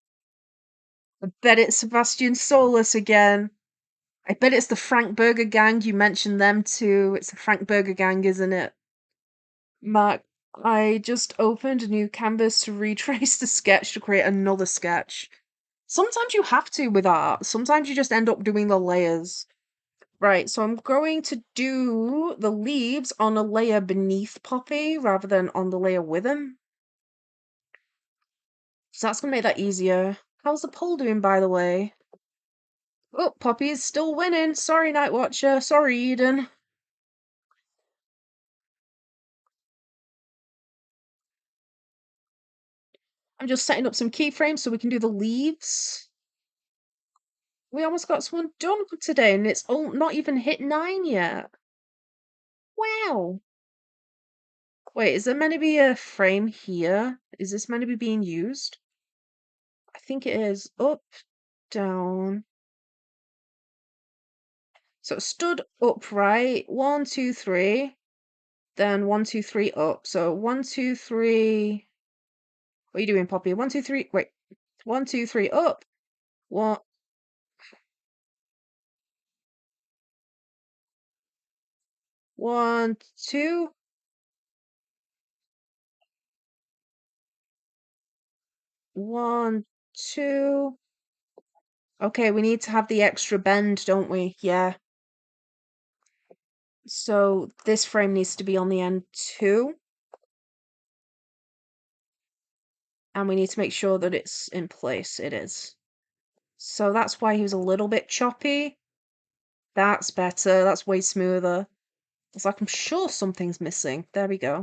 I bet it's Sebastian Solus again. I bet it's the Frank Burger Gang. You mentioned them too. It's the Frank Burger Gang, isn't it? Mark, I just opened a new canvas to retrace the sketch to create another sketch. Sometimes you have to with art. Sometimes you just end up doing the layers. Right, so I'm going to do the leaves on a layer beneath Poppy rather than on the layer with him. So that's gonna make that easier. How's the poll doing, by the way? Oh, Poppy is still winning. Sorry, Night Watcher. Sorry, Eden. I'm just setting up some keyframes so we can do the leaves. We almost got someone done today, and it's not even hit 9 yet. Wow. Wait, is there meant to be a frame here? Is this meant to be being used? I think it is. Up, down. So it stood upright. 1, 2, 3. Then 1, 2, 3 up. So 1, 2, 3. What are you doing, Poppy? 1, 2, 3. Wait. 1, 2, 3 up. 1, 1, 2. 1, 2. Okay, we need to have the extra bend, don't we? Yeah. So this frame needs to be on the end too. And we need to make sure that it's in place. It is. So that's why he was a little bit choppy. That's better. That's way smoother. It's like I'm sure something's missing. There we go.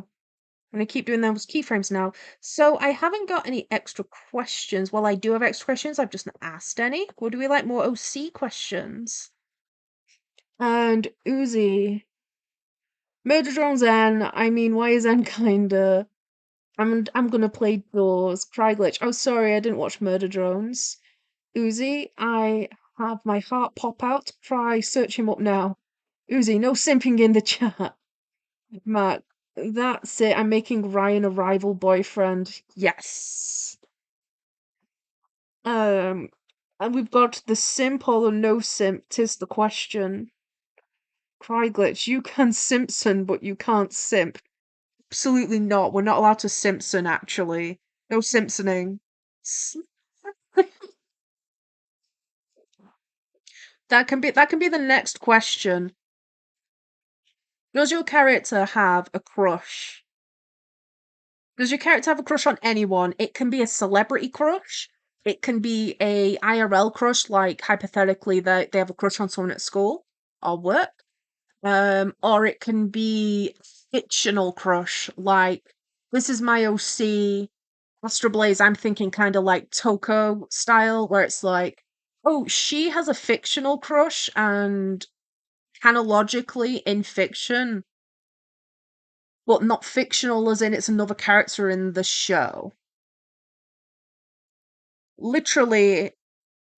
I'm gonna keep doing those keyframes now. So I haven't got any extra questions. Well, I do have extra questions. I've just not asked any. Or do we like more OC questions? And Uzi. Murder Drone's N. I mean, why is N kinda? I'm gonna play Doors. Cry Glitch. Oh, sorry, I didn't watch Murder Drones. Uzi, I have my heart pop out. Try search him up now. Uzi, no simping in the chat. Matt, that's it. I'm making Ryan a rival boyfriend. Yes. Um, and we've got the simp or the no simp. Tis the question. Cry Glitch, you can Simpson, but you can't simp. Absolutely not. We're not allowed to Simpson, actually. No Simpsoning. That can be the next question. Does your character have a crush? Does your character have a crush on anyone? It can be a celebrity crush. It can be a IRL crush, like hypothetically they have a crush on someone at school or work. Or it can be fictional crush, like this is my OC, Astro Blaze. I'm thinking kind of like Toko style, where it's like, oh, she has a fictional crush, and canologically in fiction, but not fictional as in it's another character in the show. Literally,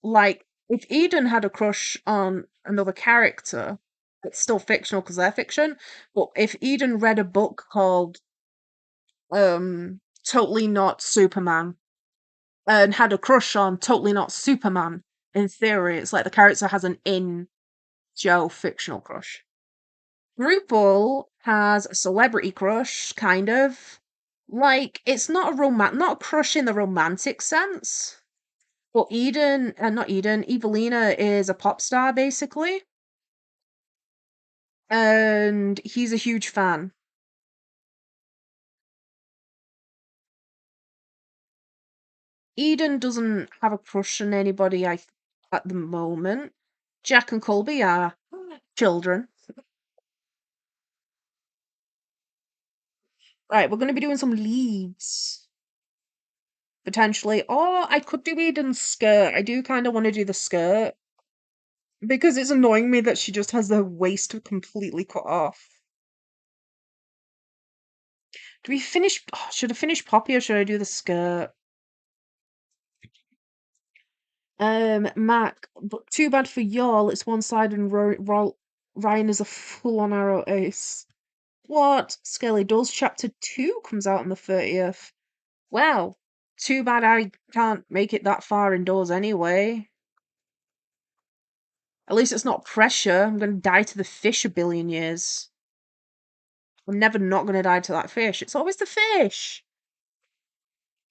like, if Eden had a crush on another character, it's still fictional because they're fiction. But if Eden read a book called Totally Not Superman and had a crush on Totally Not Superman, in theory, it's like the character has an in Joe fictional crush. Drupal has a celebrity crush, kind of. Like, it's not not a crush in the romantic sense. Well, not Eden, Evelina is a pop star, basically. And he's a huge fan. Eden doesn't have a crush on anybody at the moment. Jack and Colby are children. Right, we're going to be doing some leaves. Potentially. Or I could do Eden's skirt. I do kind of want to do the skirt. Because it's annoying me that she just has the waist completely cut off. Do we finish? Oh, should I finish Poppy or should I do the skirt? Mac, but too bad for y'all. It's one-sided and Ryan is a full-on arrow ace. What? Skelly Dolls Chapter 2 comes out on the 30th. Well, too bad I can't make it that far indoors anyway. At least it's not pressure. I'm gonna die to the fish a billion years. I'm never not gonna die to that fish. It's always the fish.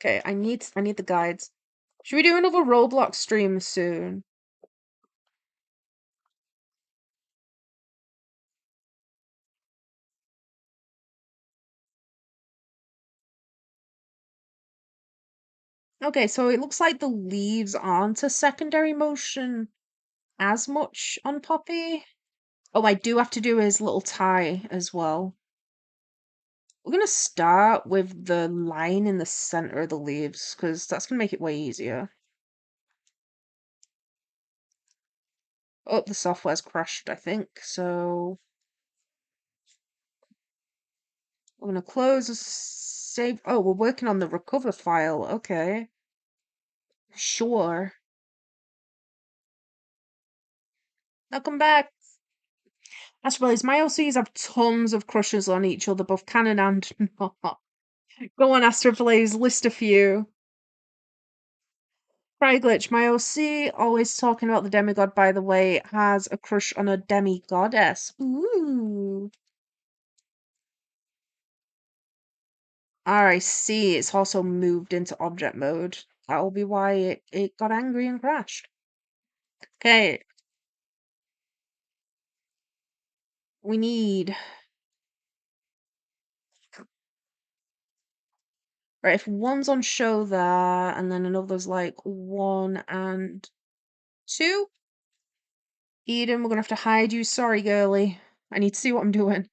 Okay, I need the guides. Should we do another Roblox stream soon? Okay, so it looks like the leaves aren't a secondary motion as much on Poppy. Oh, I do have to do his little tie as well. We're gonna start with the line in the center of the leaves, because that's gonna make it way easier. Oh, the software's crashed, I think, so we're gonna close, save. Oh, we're working on the recover file, okay. Sure. Now come back. As well as my LCs have tons of crushes on each other, both canon and not. Go on, Astroblaze, list a few. Cry Glitch, my OC, always talking about the demigod, by the way, has a crush on a demigoddess. Ooh. I see, it's also moved into object mode. That'll be why it got angry and crashed. Okay, we need. Right, if one's on show there, and then another's like 1 and 2. Eden, we're gonna have to hide you. Sorry, girly. I need to see what I'm doing.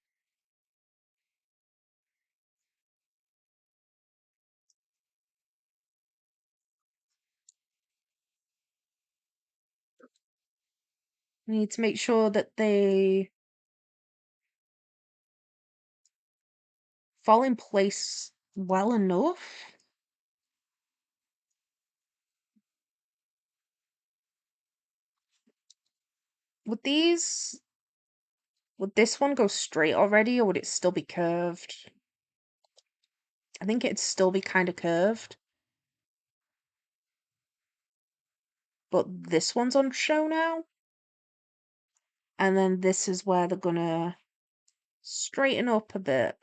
I need to make sure that they fall in place well enough. Would these, would this one go straight already, or would it still be curved? I think it'd still be kind of curved. But this one's on show now. And then this is where they're gonna straighten up a bit.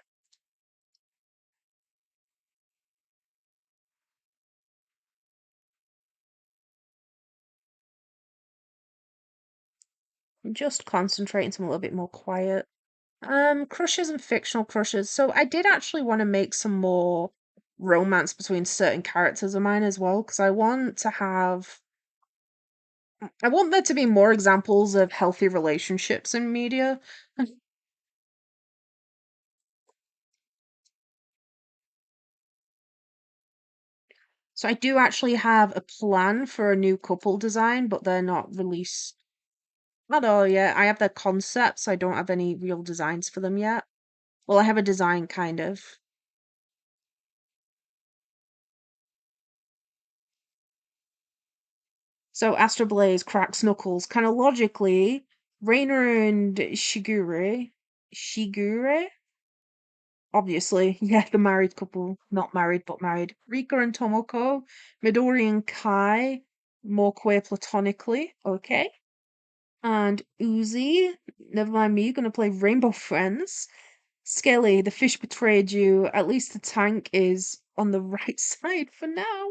I'm just concentrating something a little bit more quiet. Crushes and fictional crushes. So I did actually want to make some more romance between certain characters of mine as well, because I want there to be more examples of healthy relationships in media. So I do actually have a plan for a new couple design, but they're not released at all yet. I have their concepts, I don't have any real designs for them yet. Well, I have a design kind of. So Astro Blaze cracks knuckles. Kind of logically, Reina and Shigure, obviously, yeah, the married couple, not married but married. Rika and Tomoko, Midori and Kai, more queer platonically, okay. And Uzi, never mind me, gonna play Rainbow Friends. Skelly, the fish betrayed you. At least the tank is on the right side for now.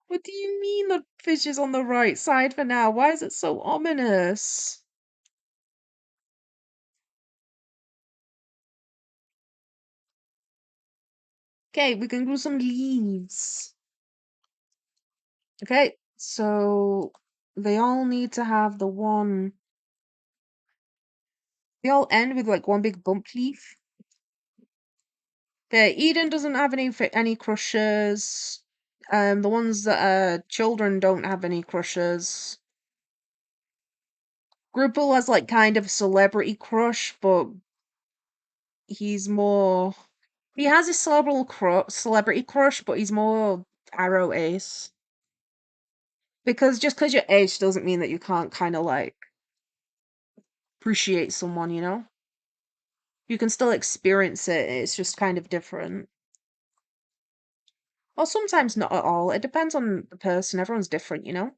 What do you mean the fish is on the right side for now? Why is it so ominous? Okay, we can do some leaves. Okay, so they all need to have the one. They all end with like one big bump leaf. Okay, Eden doesn't have any crushes. The ones that are children don't have any crushes. Grupple has like kind of a celebrity crush, but he's more. He has a celebrity crush, but he's more arrow ace. Because just because you're ace doesn't mean that you can't kind of like appreciate someone, you know? You can still experience it, it's just kind of different. Or sometimes not at all. It depends on the person. Everyone's different, you know?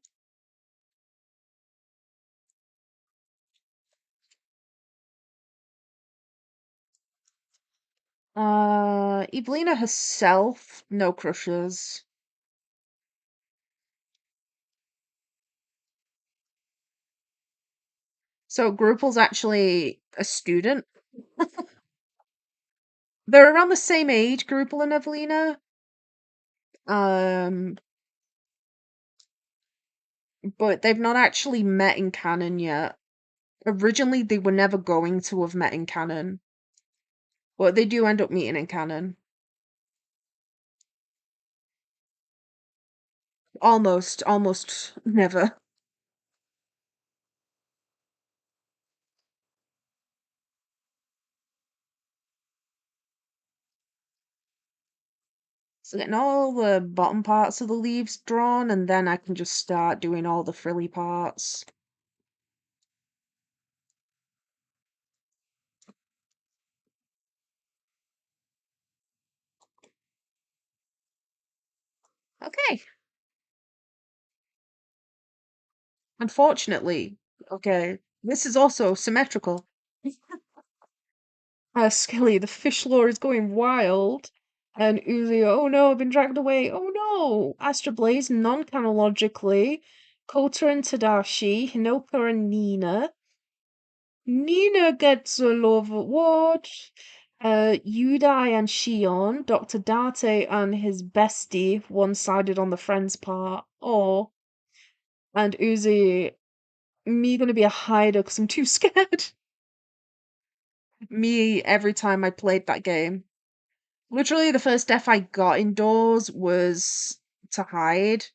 Evelina herself, no crushes. So Grupal's actually a student. They're around the same age, Grupal and Evelina. Um, but they've not actually met in canon yet. Originally, they were never going to have met in canon, but they do end up meeting in canon. Almost never. So getting all the bottom parts of the leaves drawn, and then I can just start doing all the frilly parts. Okay. Unfortunately, okay, this is also symmetrical. Skelly, the fish lore is going wild. And Uzi, oh no, I've been dragged away. Oh no! Astra Blaze, non-chronologically. Kota and Tadashi, Hinoka and Nina. Nina gets a love award. Yudai and Shion, Dr. Date and his bestie, one-sided on the friend's part. Or, and Uzi, me gonna be a hider because I'm too scared. Me every time I played that game. Literally, the first death I got indoors was to hide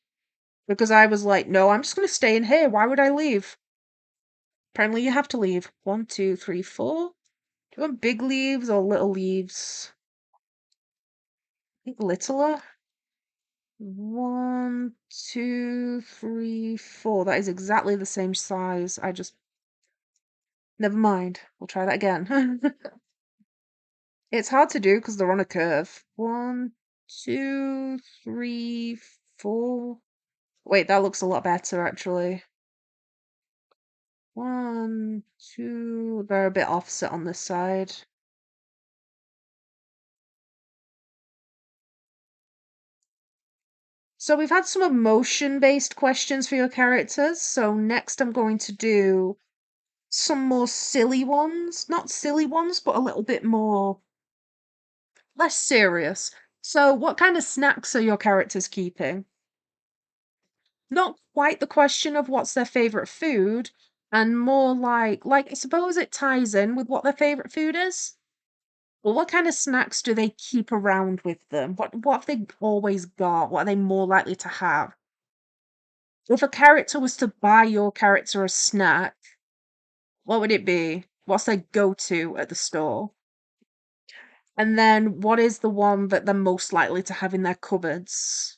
because I was like, no, I'm just gonna stay in here. Why would I leave? Apparently, you have to leave. 1, 2, 3, 4. Do you want big leaves or little leaves? I think littler. 1, 2, 3, 4. That is exactly the same size. I just. Never mind. We'll try that again. It's hard to do because they're on a curve. 1, 2, 3, 4. Wait, that looks a lot better actually. 1, 2. They're a bit offset on this side. So we've had some emotion-based questions for your characters. So next I'm going to do some more silly ones. Not silly ones, but a little bit more less serious. So what kind of snacks are your characters keeping? Not quite the question of what's their favorite food, and more like I suppose it ties in with what their favorite food is. Well, what kind of snacks do they keep around with them? What have they always got? What are they more likely to have? If a character was to buy your character a snack, what would it be? What's their go-to at the store? And then what is the one that they're most likely to have in their cupboards?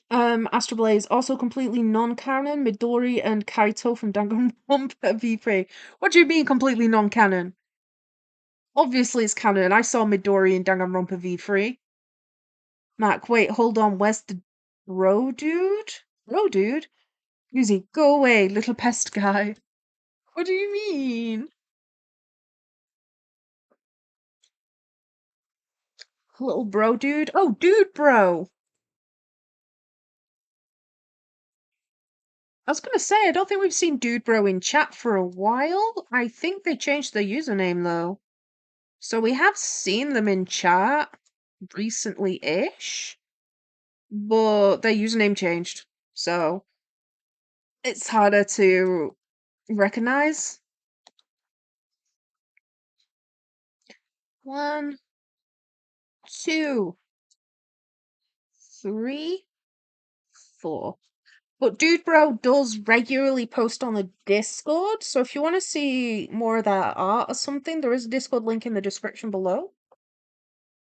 Astral Blaze, also completely non-canon, Midori and Kaito from Danganronpa V3. What do you mean completely non-canon? Obviously it's canon. I saw Midori in Danganronpa V3. Mac, wait, hold on. Where's the bro dude? Bro dude? Yuzi, go away, little pest guy. What do you mean? Little bro dude? Oh, dude bro. I was gonna say, I don't think we've seen dude bro in chat for a while. I think they changed their username though. So we have seen them in chat recently-ish, but their username changed. So it's harder to recognize. 1, 2, 3, 4. But Dude Bro does regularly post on the Discord, so if you want to see more of that art or something, there is a Discord link in the description below.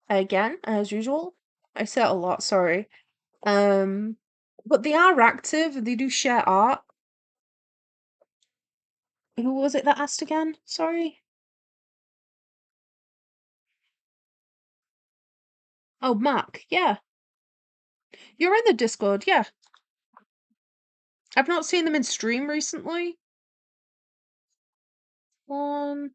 Again, as usual. I say it a lot, sorry. But they are active, they do share art. Who was it that asked again? Sorry. Oh, Mark, yeah. You're in the Discord, yeah. I've not seen them in stream recently. One.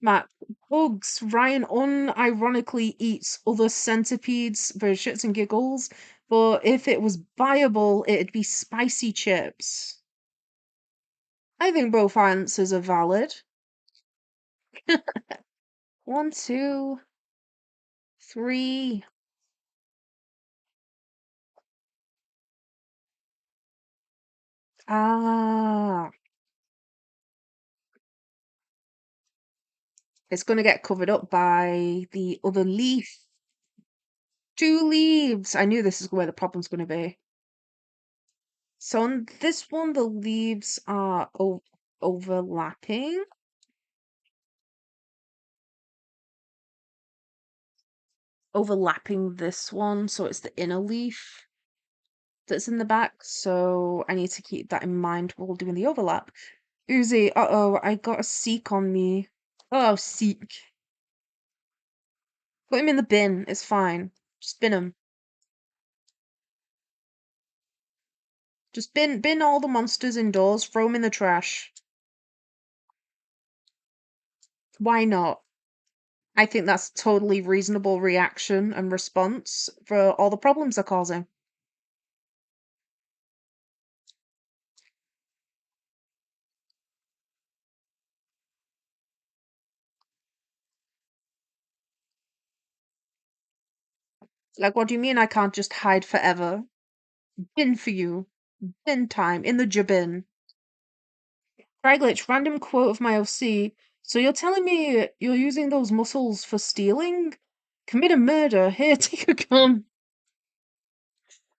Matt, bugs. Ryan unironically eats other centipedes for shits and giggles, but if it was viable, it'd be spicy chips. I think both answers are valid. 1, 2, 3. Ah, it's gonna get covered up by the other leaf. 2 leaves. I knew this is where the problem's gonna be. So on this one, the leaves are overlapping. Overlapping this one, so it's the inner leaf that's in the back. So I need to keep that in mind while doing the overlap. Uzi, uh-oh, I got a seek on me. Oh, seek. Put him in the bin, it's fine. Just bin him. Just bin all the monsters indoors, throw them in the trash. Why not? I think that's totally reasonable reaction and response for all the problems they're causing. Like, what do you mean I can't just hide forever? Bin for you. Bin time. In the jabin. Craiglitch, random quote of my OC. So you're telling me you're using those muscles for stealing? Commit a murder. Here, take a gun.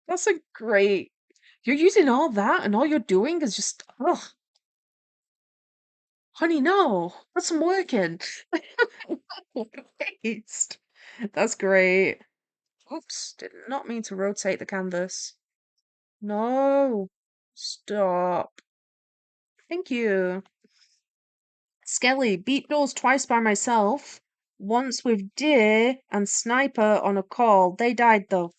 That's a great. You're using all that, and all you're doing is just, ugh, honey, no, put some work in. Waste. That's great. Oops, did not mean to rotate the canvas. No, stop. Thank you. Skelly, beat doors twice by myself. Once with deer and sniper on a call. They died though.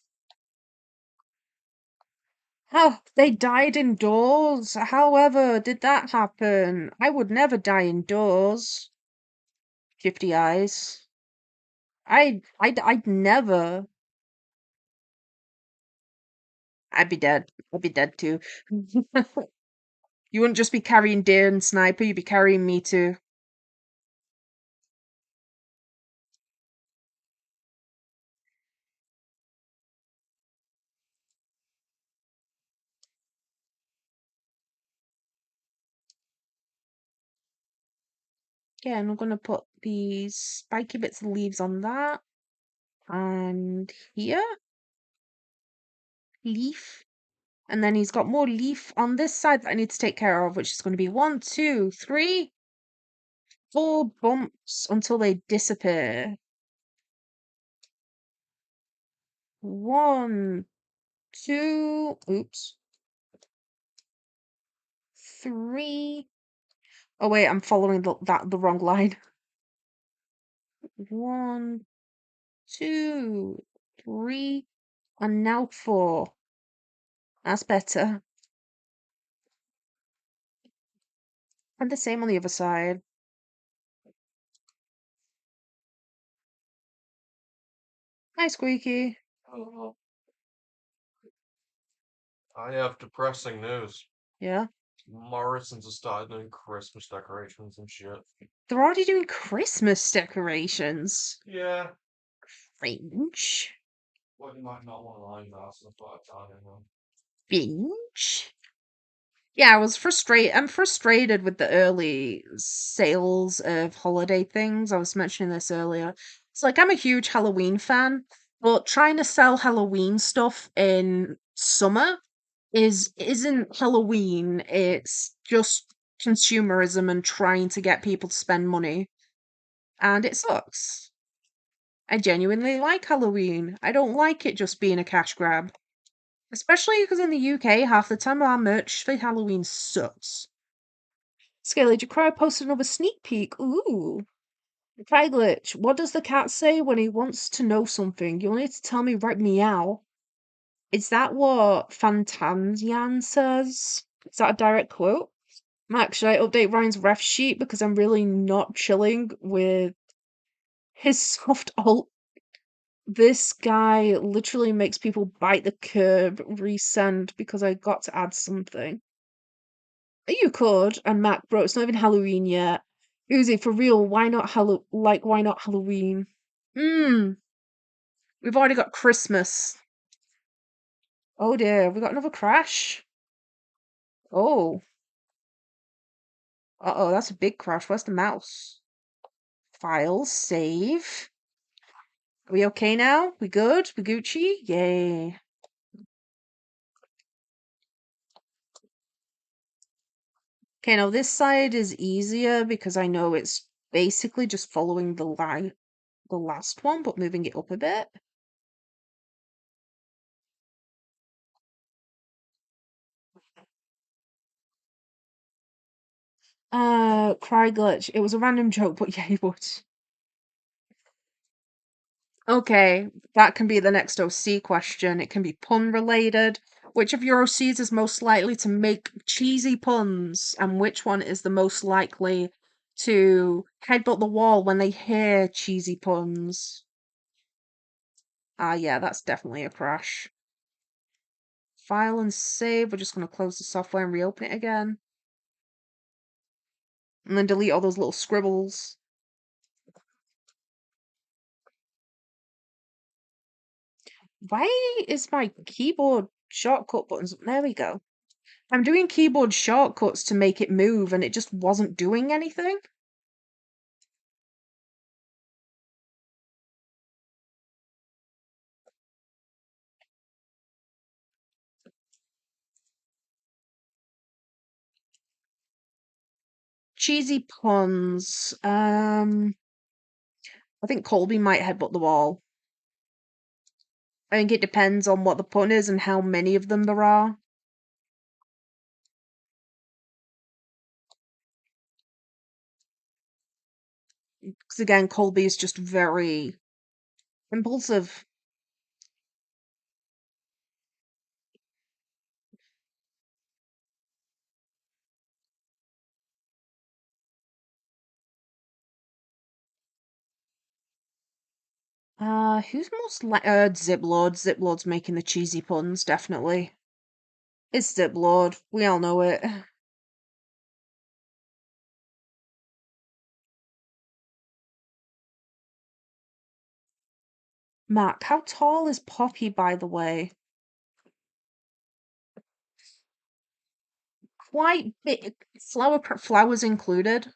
How they died indoors. However, did that happen? I would never die indoors. 50 eyes. I'd never. I'd be dead. I'd be dead too. You wouldn't just be carrying deer and sniper, you'd be carrying me too. Yeah, and I'm gonna put these spiky bits of leaves on that. And here, leaf. And then he's got more leaf on this side that I need to take care of, which is going to be 1, 2, 3, 4 bumps until they disappear. 1, 2, oops. 3. Oh wait, I'm following the wrong line. 1, 2, 3, and now 4. That's better. And the same on the other side. Hi, Squeaky. Oh, I have depressing news. Yeah. Morrison's has started doing Christmas decorations and shit. They're already doing Christmas decorations. Yeah. Fringe. Well, you might not want to line that, so I thought I'd tell Binge. Yeah, I was frustrated. I'm frustrated with the early sales of holiday things. I was mentioning this earlier. It's like I'm a huge Halloween fan, but trying to sell Halloween stuff in summer isn't Halloween. It's just consumerism and trying to get people to spend money, and it sucks. I genuinely like Halloween. I don't like it just being a cash grab. Especially because in the UK, half the time our merch for Halloween sucks. Scaly Jcrow posted another sneak peek. Ooh. Try glitch. What does the cat say when he wants to know something? You'll need to tell me right meow. Is that what Fantanzian says? Is that a direct quote? Max, should I update Ryan's ref sheet because I'm really not chilling with his soft alt? This guy literally makes people bite the curb, resend because I got to add something. You could, and Mac, bro, it's not even Halloween yet. Uzi, for real, why not Halloween? Mmm, we've already got Christmas. Oh dear, we got another crash. Oh, uh-oh, that's a big crash. Where's the mouse? Files, save. Are we okay now? We good? We Gucci? Yay. Okay, now this side is easier because I know it's basically just following the last one, but moving it up a bit. Cry glitch. It was a random joke, but yeah, he would. Okay, that can be the next OC question. It can be pun related. Which of your OCs is most likely to make cheesy puns, and which one is the most likely to headbutt the wall when they hear cheesy puns. Ah, yeah, that's definitely a crash. File and save. We're just going to close the software and reopen it again. And then delete all those little scribbles. Why is my keyboard shortcut buttons? There we go. I'm doing keyboard shortcuts to make it move and it just wasn't doing anything. Cheesy puns. I think Colby might headbutt the wall. I think it depends on what the pun is and how many of them there are. Because again, Colby is just very impulsive. Who's most like Ziplord? Ziplord's making the cheesy puns, definitely. It's Ziplord. We all know it. Mark, how tall is Poppy, by the way? Quite big. Flowers included.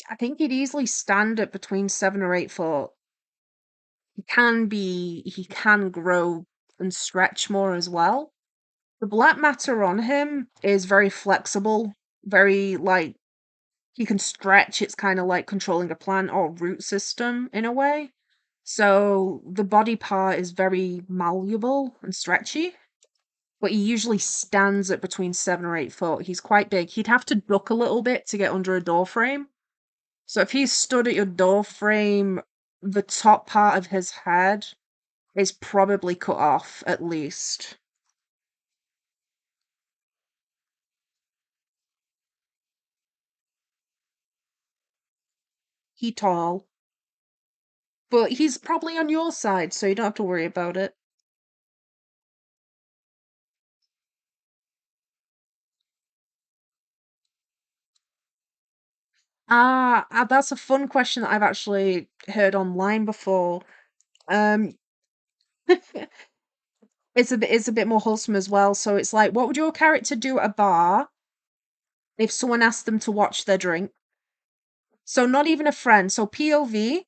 I think he'd easily stand at between 7 or 8 foot. He can grow and stretch more as well. The black matter on him is very flexible, very like he can stretch. It's kind of like controlling a plant or root system in a way. So the body part is very malleable and stretchy, but he usually stands at between 7 or 8 foot. He's quite big. He'd have to duck a little bit to get under a door frame. So if he stood at your door frame, the top part of his head is probably cut off at least. He tall. But he's probably on your side, so you don't have to worry about it. That's a fun question that I've actually heard online before. Um, it's a bit more wholesome as well. So it's like, what would your character do at a bar if someone asked them to watch their drink? So not even a friend. So POV,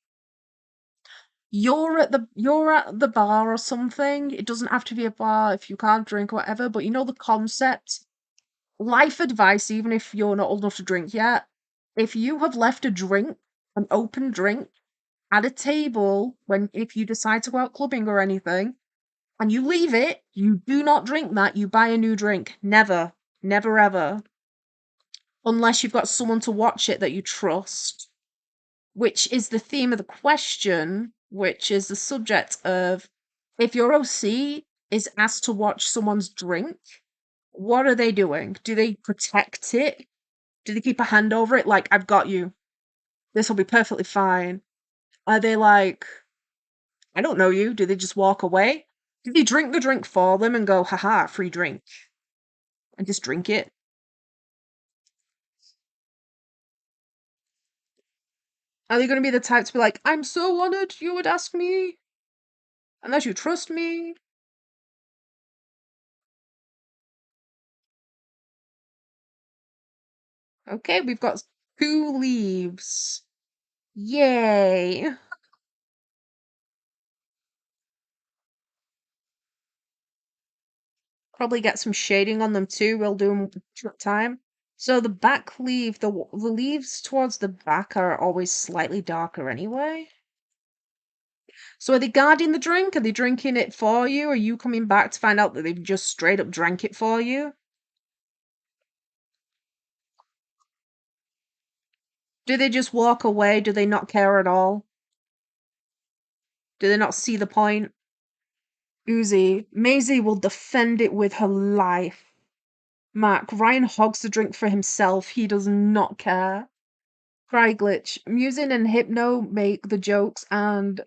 you're at the bar or something. It doesn't have to be a bar if you can't drink or whatever, but you know the concept. Life advice, even if you're not old enough to drink yet. If you have left a drink, an open drink, at a table when if you decide to go out clubbing or anything, and you leave it, you do not drink that, you buy a new drink. Never. Never ever. Unless you've got someone to watch it that you trust. Which is the theme of the question, which is the subject of if your OC is asked to watch someone's drink, what are they doing? Do they protect it? Do they keep a hand over it like, I've got you? This will be perfectly fine. Are they like, I don't know you? Do they just walk away? Do they drink the drink for them and go, haha, free drink? And just drink it? Are they going to be the type to be like, I'm so honored you would ask me? Unless you trust me? Okay, we've got 2 leaves. Yay. Probably get some shading on them too. We'll do them short time. So the back leaf, the leaves towards the back are always slightly darker anyway. So are they guarding the drink? Are they drinking it for you? Are you coming back to find out that they've just straight up drank it for you? Do they just walk away? Do they not care at all? Do they not see the point? Uzi, Maisie will defend it with her life. Mark, Ryan hogs the drink for himself. He does not care. Cry glitch. Musin and Hypno make the jokes, and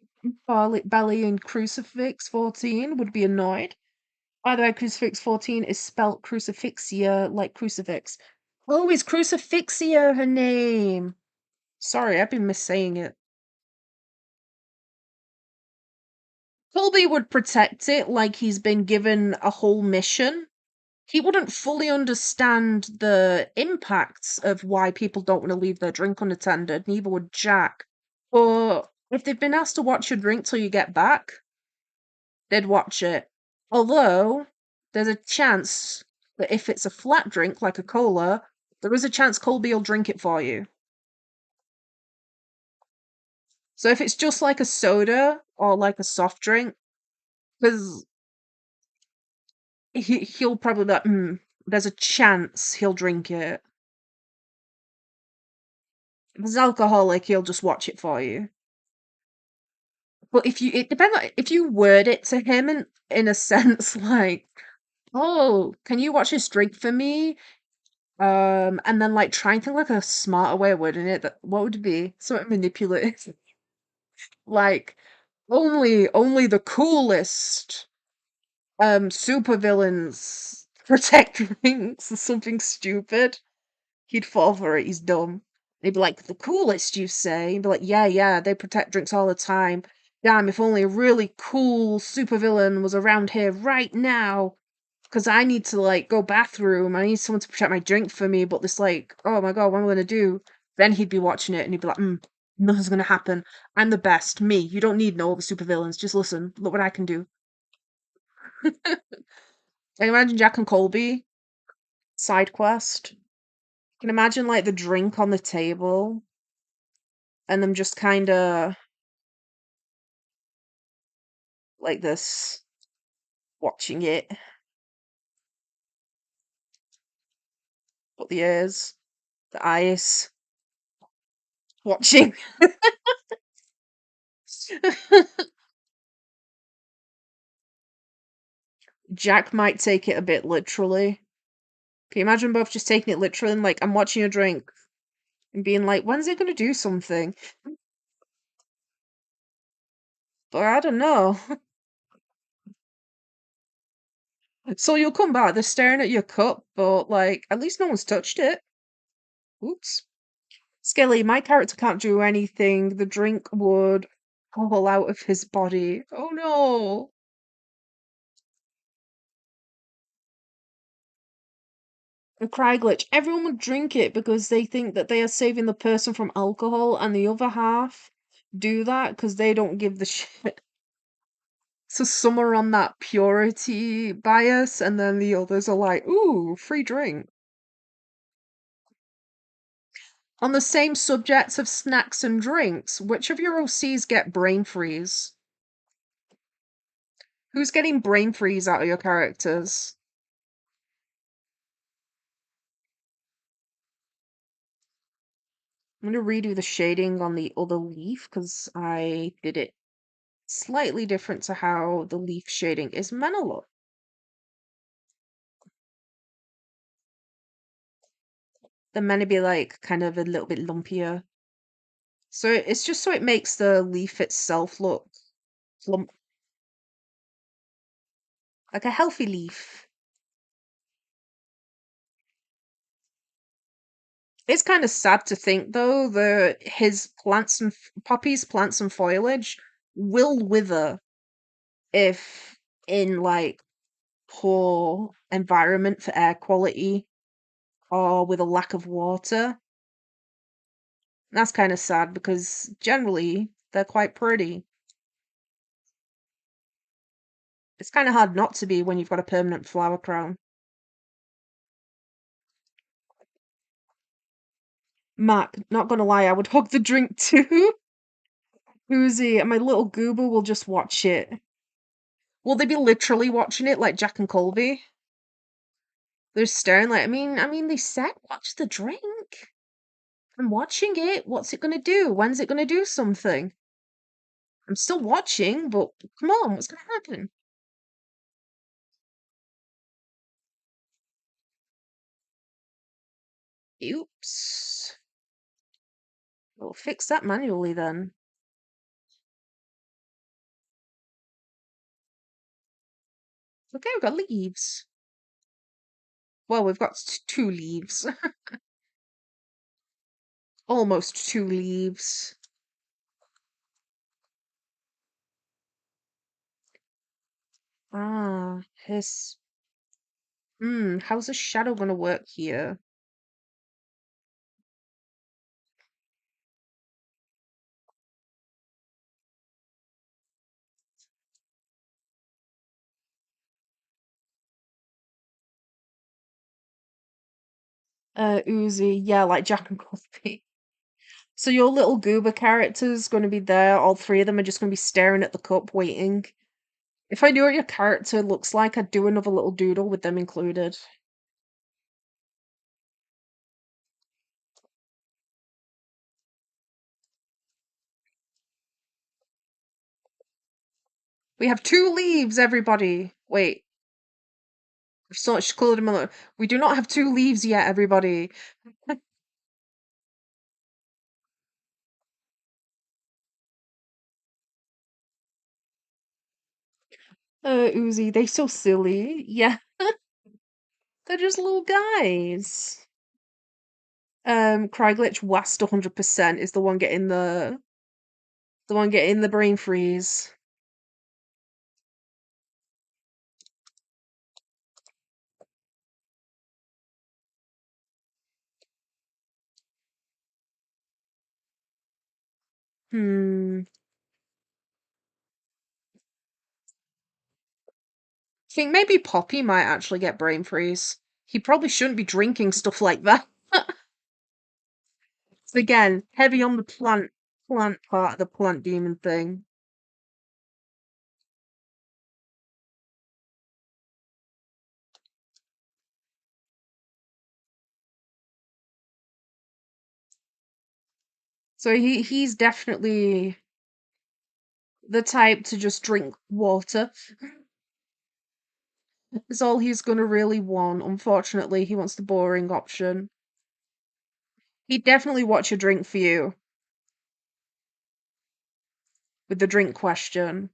Belly and Crucifix 14 would be annoyed. By the way, Crucifix 14 is spelt Crucifixia like crucifix. Oh, is Crucifixia her name? Sorry, I've been missaying it. Colby would protect it like he's been given a whole mission. He wouldn't fully understand the impacts of why people don't want to leave their drink unattended, neither would Jack. But if they've been asked to watch your drink till you get back, they'd watch it. Although, there's a chance that if it's a flat drink like a cola, there is a chance Colby will drink it for you. So if it's just like a soda or like a soft drink, because he'll probably be like, there's a chance he'll drink it. If it's alcoholic, he'll just watch it for you. But it depends on if you word it to him in a sense like, "Oh, can you watch this drink for me?" And then like try and think like a smarter way of wording it. That what would it be? Something manipulative. Like only the coolest supervillains protect drinks or something stupid. He'd fall for it. He's dumb. They'd be like, the coolest, you say? He'd be like, yeah, yeah, they protect drinks all the time. Damn, if only a really cool supervillain was around here right now. Because I need to, like, go bathroom. I need someone to protect my drink for me. But this, like, oh my god, what am I going to do? Then he'd be watching it and he'd be like, nothing's going to happen. I'm the best. Me. You don't need no other supervillains. Just listen. Look what I can do. Can you imagine Jack and Colby? Side quest. Can you imagine, like, the drink on the table and them just kind of like this, watching it, but the ears, the eyes, watching. Jack might take it a bit literally. Can you imagine both just taking it literally and like, I'm watching a drink and being like, when's it gonna do something? But I don't know. So you'll come back, they're staring at your cup, but like, at least no one's touched it. Oops. Skelly, my character can't do anything. The drink would fall out of his body. Oh no. A cry glitch. Everyone would drink it because they think that they are saving the person from alcohol, and the other half do that because they don't give the shit. So some are on that purity bias, and then the others are like, ooh, free drink. On the same subject of snacks and drinks, which of your OCs get brain freeze? Who's getting brain freeze out of your characters? I'm gonna redo the shading on the other leaf because I did it slightly different to how the leaf shading is meant to look. They're meant to be like kind of a little bit lumpier. So it's just so it makes the leaf itself look plump, like a healthy leaf. It's kind of sad to think though that his plants and poppies, plants and foliage will wither if in like poor environment for air quality or with a lack of water. That's kind of sad because generally they're quite pretty. It's kind of hard not to be when you've got a permanent flower crown. Mac, not gonna lie, I would hug the drink too. Uzi and my little goober will just watch it. Will they be literally watching it like Jack and Colby? They're staring like, I mean, they said watch the drink. I'm watching it. What's it gonna do? When's it gonna do something? I'm still watching, but come on, what's gonna happen? Oops. We'll fix that manually then. Okay, we've got leaves. Well, we've got two leaves. Almost two leaves. Ah, his. How's the shadow gonna work here? Uzi, yeah, like Jack and Coffee. So your little goober character's gonna be there. All three of them are just gonna be staring at the cup, waiting. If I knew what your character looks like, I'd do another little doodle with them included. We have two leaves, everybody. Wait, I've so much colored them on. We do not have two leaves yet, everybody. Uzi, they so silly. Yeah, they're just little guys. Cryglitch Wast 100% is the one getting the brain freeze. Hmm. I think maybe Poppy might actually get brain freeze. He probably shouldn't be drinking stuff like that. Again, heavy on the plant part of the plant demon thing. So he's definitely the type to just drink water. Is all he's gonna really want. Unfortunately, he wants the boring option. He'd definitely watch a drink for you with the drink question.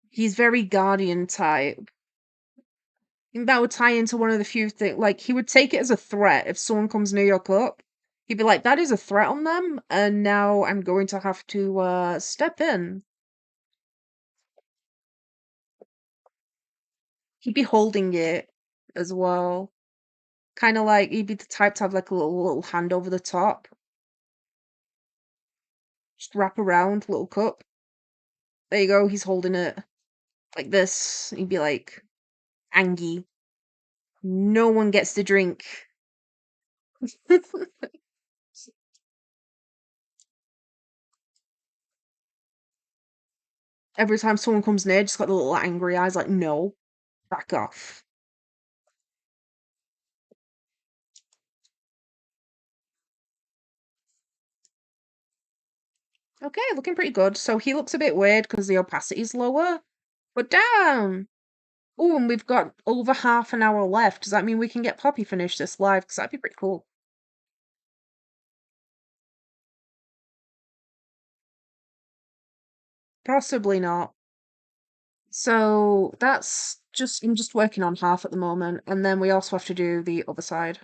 He's very guardian type. And that would tie into one of the few things. Like he would take it as a threat if someone comes near your cup. He'd be like, "That is a threat on them, and now I'm going to have to step in." He'd be holding it as well. Kind of like he'd be the type to have like a little hand over the top, just wrap around little cup. There you go. He's holding it like this. He'd be like, "Angie, no one gets to drink." Every time someone comes near, just got the little angry eyes, like, "No, back off." Okay, looking pretty good. So he looks a bit weird because the opacity's lower. But damn! Oh, and we've got over half an hour left. Does that mean we can get Poppy finished this live? Because that'd be pretty cool. Possibly not. So that's just I'm just working on half at the moment, and then we also have to do the other side.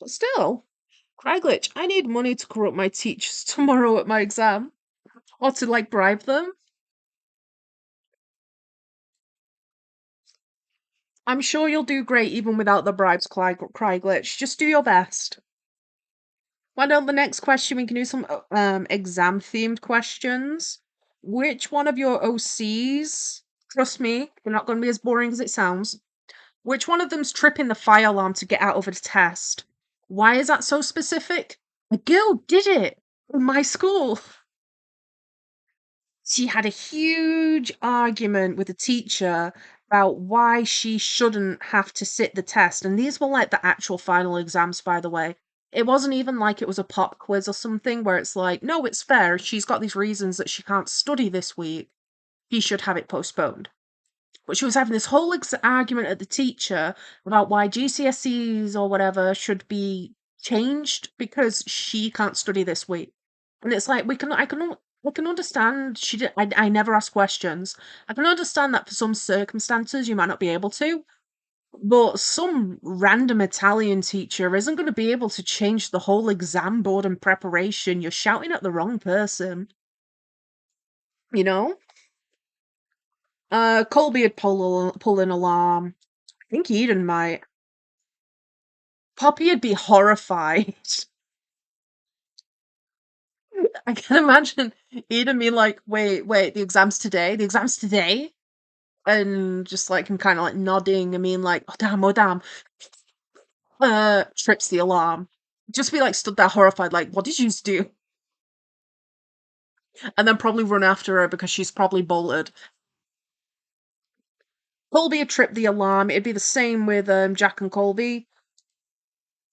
But still, Craiglich, I need money to corrupt my teachers tomorrow at my exam. Or to like bribe them. I'm sure you'll do great even without the bribes, Craiglich. Just do your best. Why don't the next question we can do some exam themed questions? Which one of your OCs, trust me, they're not going to be as boring as it sounds. Which one of them's tripping the fire alarm to get out of a test? Why is that so specific? A girl did it in my school. She had a huge argument with the teacher about why she shouldn't have to sit the test. And these were like the actual final exams, by the way. It wasn't even like it was a pop quiz or something where it's like, no, it's fair. She's got these reasons that she can't study this week. He should have it postponed. But she was having this whole argument at the teacher about why GCSEs or whatever should be changed because she can't study this week. And it's like I can understand she did. I never ask questions. I can understand that for some circumstances you might not be able to, but some random Italian teacher isn't going to be able to change the whole exam board and preparation. You're shouting at the wrong person, you know? Colby had pull an alarm. I think Eden might. Poppy would be horrified. I can imagine Eden being like, wait, the exam's today? The exam's today? And just like him kind of like nodding and being like, oh damn. Trips the alarm. Just be like stood there horrified, like, what did you do? And then probably run after her because she's probably bolted. Colby would trip the alarm. It'd be the same with Jack and Colby.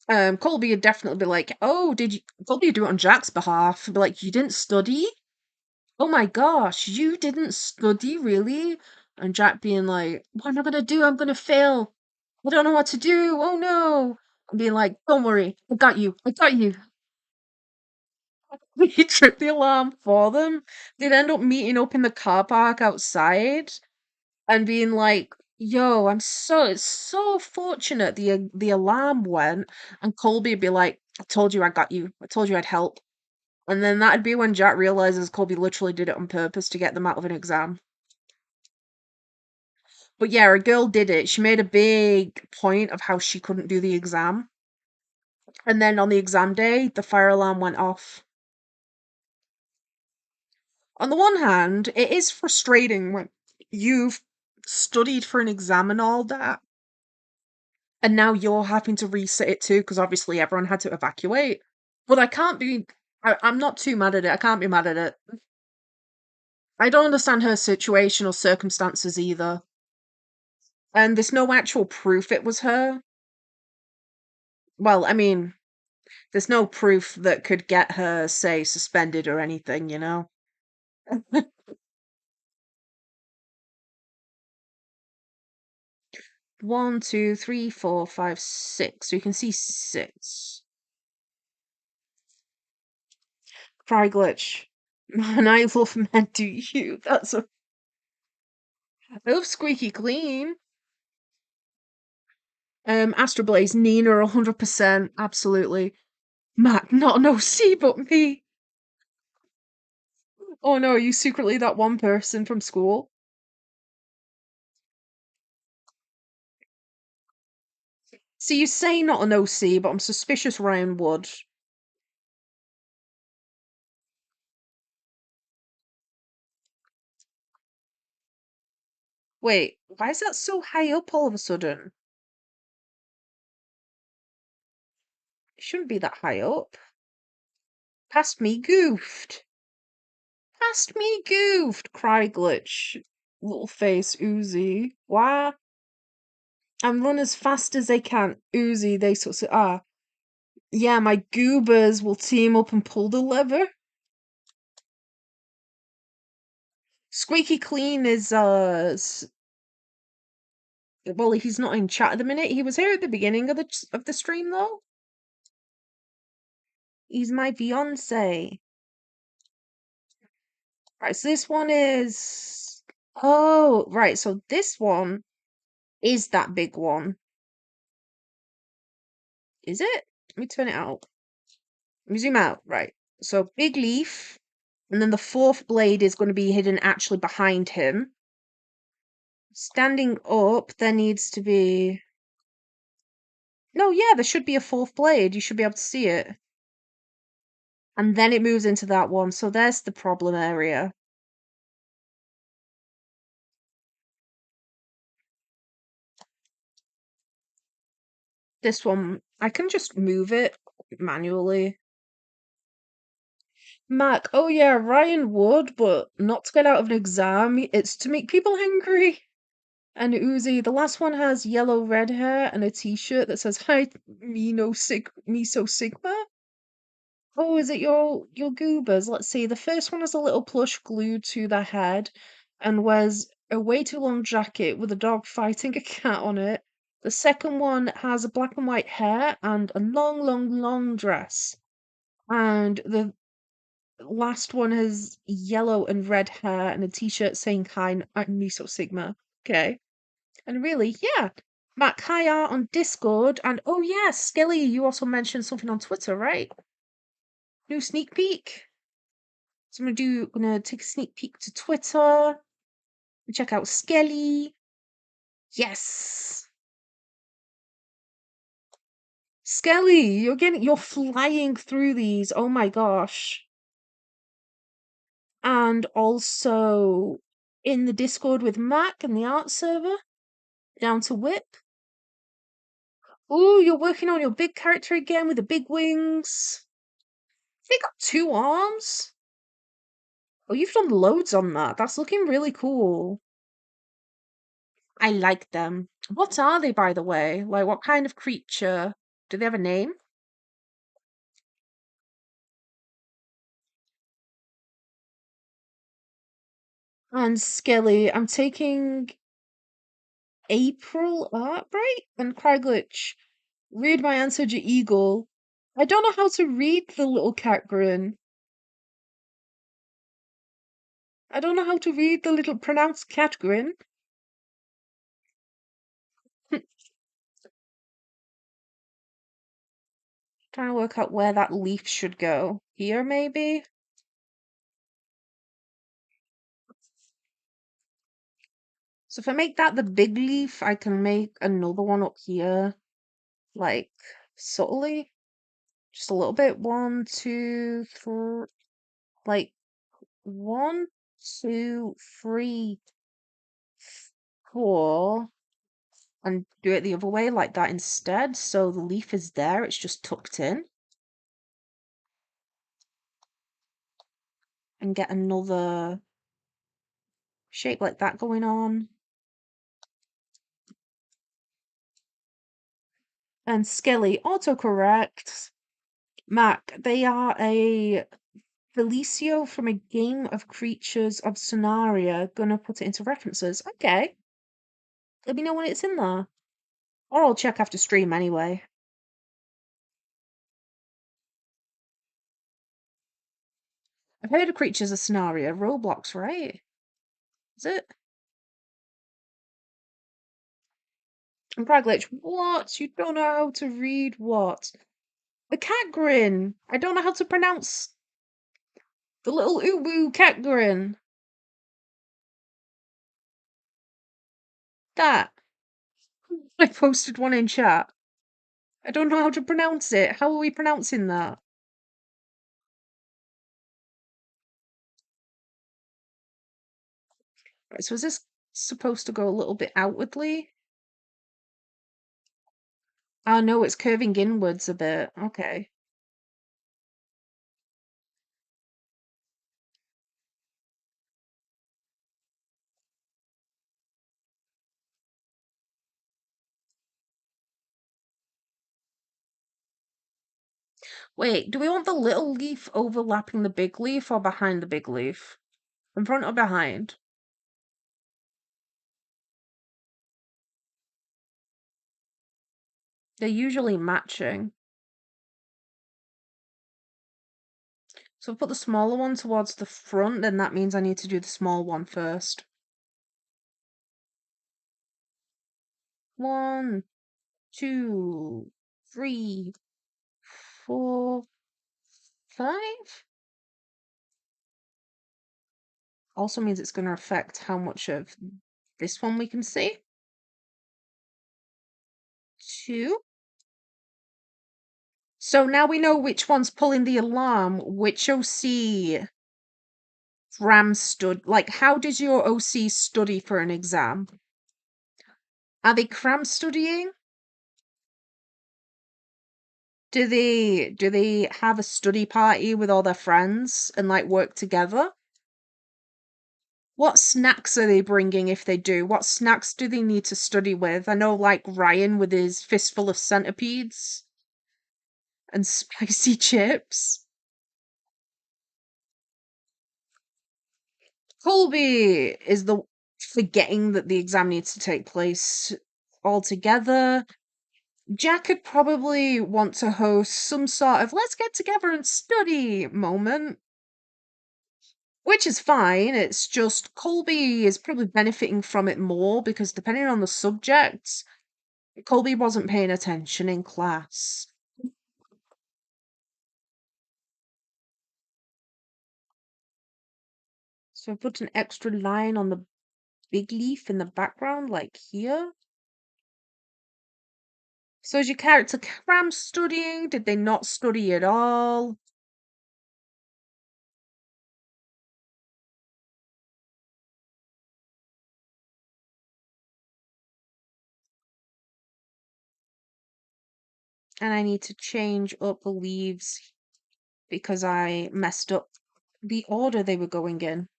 Colby would definitely be like, oh, did you Colby would do it on Jack's behalf. Be like, you didn't study? Oh my gosh, you didn't study, really? And Jack being like, what am I gonna do? I'm gonna fail. I don't know what to do. Oh no. And being like, don't worry, I got you. I got you. He tripped the alarm for them. They'd end up meeting up in the car park outside and being like, yo, it's so fortunate the alarm went. And Colby'd be like, I told you I got you. I told you I'd help. And then that'd be when Jack realizes Colby literally did it on purpose to get them out of an exam. But yeah, a girl did it. She made a big point of how she couldn't do the exam. And then on the exam day, the fire alarm went off. On the one hand, it is frustrating when you've studied for an exam and all that, and now you're having to reset it too, because obviously everyone had to evacuate. But I'm not too mad at it. I can't be mad at it. I don't understand her situation or circumstances either. And there's no actual proof it was her. Well, I mean, there's no proof that could get her, say, suspended or anything, you know? 1, 2, 3, 4, 5, 6. So you can see 6. Cry glitch. And I love men, do you? That's a. I love squeaky clean. Astro Blaze, Nina, 100%. Absolutely. Matt, not no C but me. Oh no, are you secretly that one person from school? So you say not an OC, but I'm suspicious Ryan would. Wait, why is that so high up all of a sudden? It shouldn't be that high up. Past me goofed. Past me goofed, cry glitch. Little face Uzi. Why? And run as fast as they can. Uzi, they sort of are. Yeah, my goobers will team up and pull the lever. Squeaky Clean is well, he's not in chat at the minute. He was here at the beginning of the stream though. He's my fiance. Right, so this one is oh, right, so this one is that big one. Is it? Let me turn it out. Let me zoom out. Right. So big leaf, and then the fourth blade is going to be hidden actually behind him. Standing up, there needs to be. No, yeah, there should be a fourth blade. You should be able to see it. And then it moves into that one. So there's the problem area. This one, I can just move it manually. Mac, oh yeah, Ryan would, but not to get out of an exam. It's to make people angry. And Uzi, the last one has yellow red hair and a t-shirt that says "Hi, me so Sigma." Oh, is it your goobers? Let's see. The first one has a little plush glued to the head and wears a way too long jacket with a dog fighting a cat on it. The second one has a black and white hair and a long, long, long dress. And the last one has yellow and red hair and a t-shirt saying hi, I'm Miso Sigma. Okay. And really, yeah. Mac, hi art on Discord. And oh yeah, Skelly, you also mentioned something on Twitter, right? New sneak peek. So gonna take a sneak peek to Twitter. Check out Skelly. Yes. Skelly, you're flying through these. Oh my gosh. And also in the Discord with Mac and the art server, down to Whip. Ooh, you're working on your big character again with the big wings. They got 2 arms. Oh, you've done loads on that. That's looking really cool. I like them. What are they, by the way? Like, what kind of creature? Do they have a name? And Skelly, I'm taking April art break and Craiglitch. Read my answer to Eagle. I don't know how to read the little cat grin. I don't know how to read the little pronounced cat grin. Trying to work out where that leaf should go. Here, maybe? So if I make that the big leaf, I can make another one up here, like, subtly. Just a little bit. 1, 2, 3, like, 1, 2, 3, 4, and do it the other way like that instead. So the leaf is there, it's just tucked in. And get another shape like that going on. And Skelly, autocorrect. Mac, they are a Felicio from a game of creatures of Sonaria. Gonna put it into references. Okay. Let me know when it's in there. Or I'll check after stream anyway. I've heard of creatures of Sonaria. Roblox, right? Is it? And Praglitch, what? You don't know how to read what? The cat grin. I don't know how to pronounce the little uwu cat grin. That. I posted one in chat. I don't know how to pronounce it. How are we pronouncing that? Right, so is this supposed to go a little bit outwardly? Oh no, it's curving inwards a bit. Okay. Wait, do we want the little leaf overlapping the big leaf or behind the big leaf? In front or behind? They're usually matching. So if I put the smaller one towards the front, then that means I need to do the small one first. 1, 2, 3, 4, 5. Also means it's going to affect how much of this one we can see. 2. So now we know which one's pulling the alarm, which OC cram like how does your OC study for an exam? Are they cram studying? Do they have a study party with all their friends and like work together? What snacks are they bringing if they do? What snacks do they need to study with? I know like Ryan with his fistful of centipedes and spicy chips. Colby is the forgetting that the exam needs to take place altogether. Jack could probably want to host some sort of let's get together and study moment, which is fine. It's just Colby is probably benefiting from it more because depending on the subject, Colby wasn't paying attention in class. So I put an extra line on the big leaf in the background, like here. So is your character cram studying? Did they not study at all? And I need to change up the leaves because I messed up the order they were going in.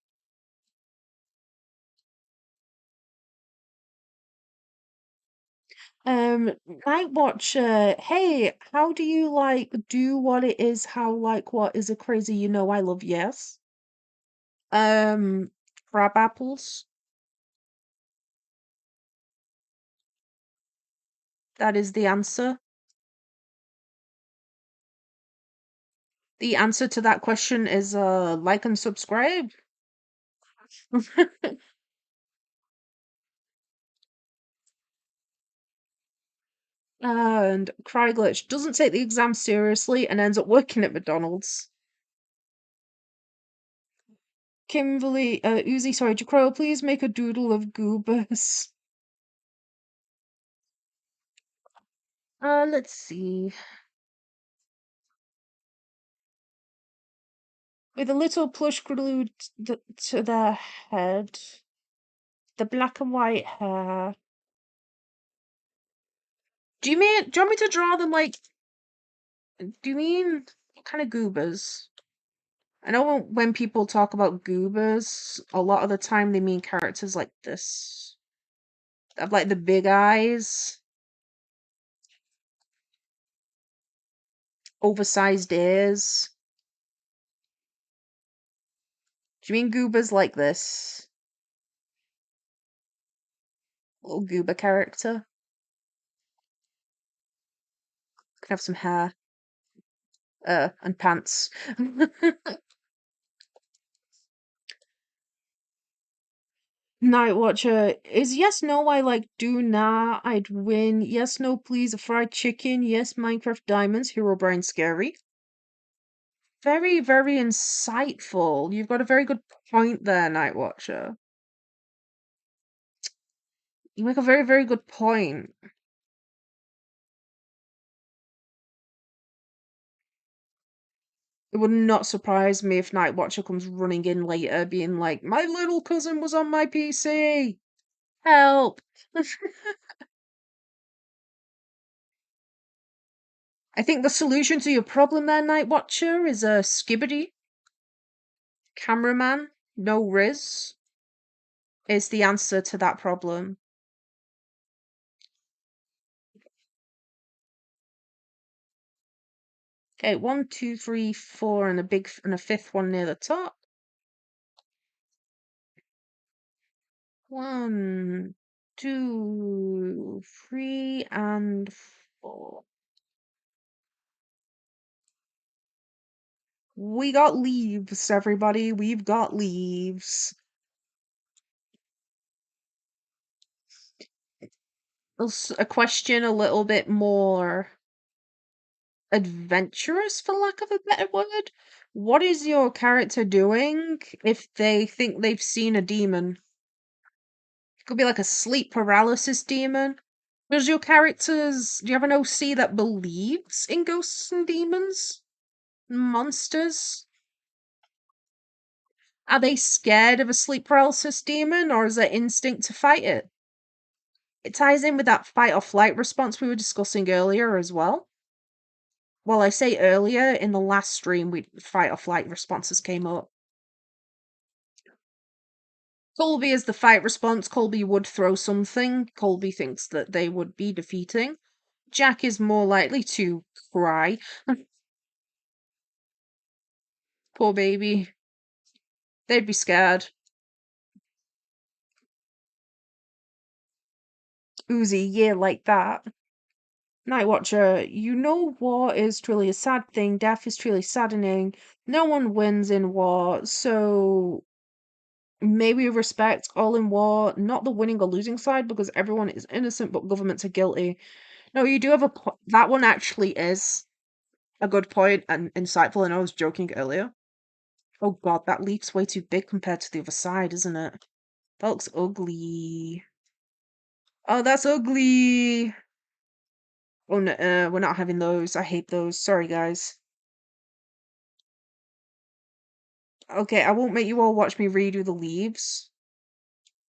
Night Watcher, hey, how do you like do what it is? How like what is a crazy you know I love yes? Um, crab apples. That is the answer. The answer to that question is like and subscribe. And Cryglitch doesn't take the exam seriously and ends up working at McDonald's. Kimberly, Uzi, sorry, Jcrow, please make a doodle of goobers. Let's see. With a little plush glued to their head, the black and white hair. Do you want me to draw them like? Do you mean what kind of goobers? I know when people talk about goobers, a lot of the time they mean characters like this. That have like the big eyes, oversized ears. Do you mean goobers like this? Little goober character. Could have some hair. And pants. Night Watcher is yes, no, I like do nah, I'd win. Yes, no, please, a fried chicken. Yes, Minecraft diamonds, Hero Brain scary. Very, very insightful. You've got a very good point there, Night Watcher. You make a very, very good point. It would not surprise me if Night Watcher comes running in later, being like, "My little cousin was on my PC. Help!" I think the solution to your problem there, Night Watcher, is a Skibbity. Cameraman, no Riz, is the answer to that problem. Okay, 1, 2, 3, 4, and a fifth one near the top. 1, 2, 3, and 4. We got leaves, everybody. We've got leaves. A question a little bit more adventurous, for lack of a better word. What is your character doing if they think they've seen a demon? It could be like a sleep paralysis demon. Do you have an OC that believes in ghosts and demons? Monsters? Are they scared of a sleep paralysis demon or is their instinct to fight it? It ties in with that fight or flight response we were discussing earlier as well. Well, I say earlier, in the last stream, fight or flight responses came up. Colby is the fight response. Colby would throw something. Colby thinks that they would be defeating. Jack is more likely to cry. Poor baby. They'd be scared. Uzi, yeah, like that. Night Watcher, you know war is truly a sad thing, death is truly saddening. No one wins in war, so maybe respect all in war, not the winning or losing side, because everyone is innocent, but governments are guilty. No, you do have a point. That one actually is a good point and insightful, and I was joking earlier. Oh god, that leaf's way too big compared to the other side, isn't it? That looks ugly. Oh, that's ugly. Oh no, we're not having those. I hate those. Sorry, guys. Okay, I won't make you all watch me redo the leaves.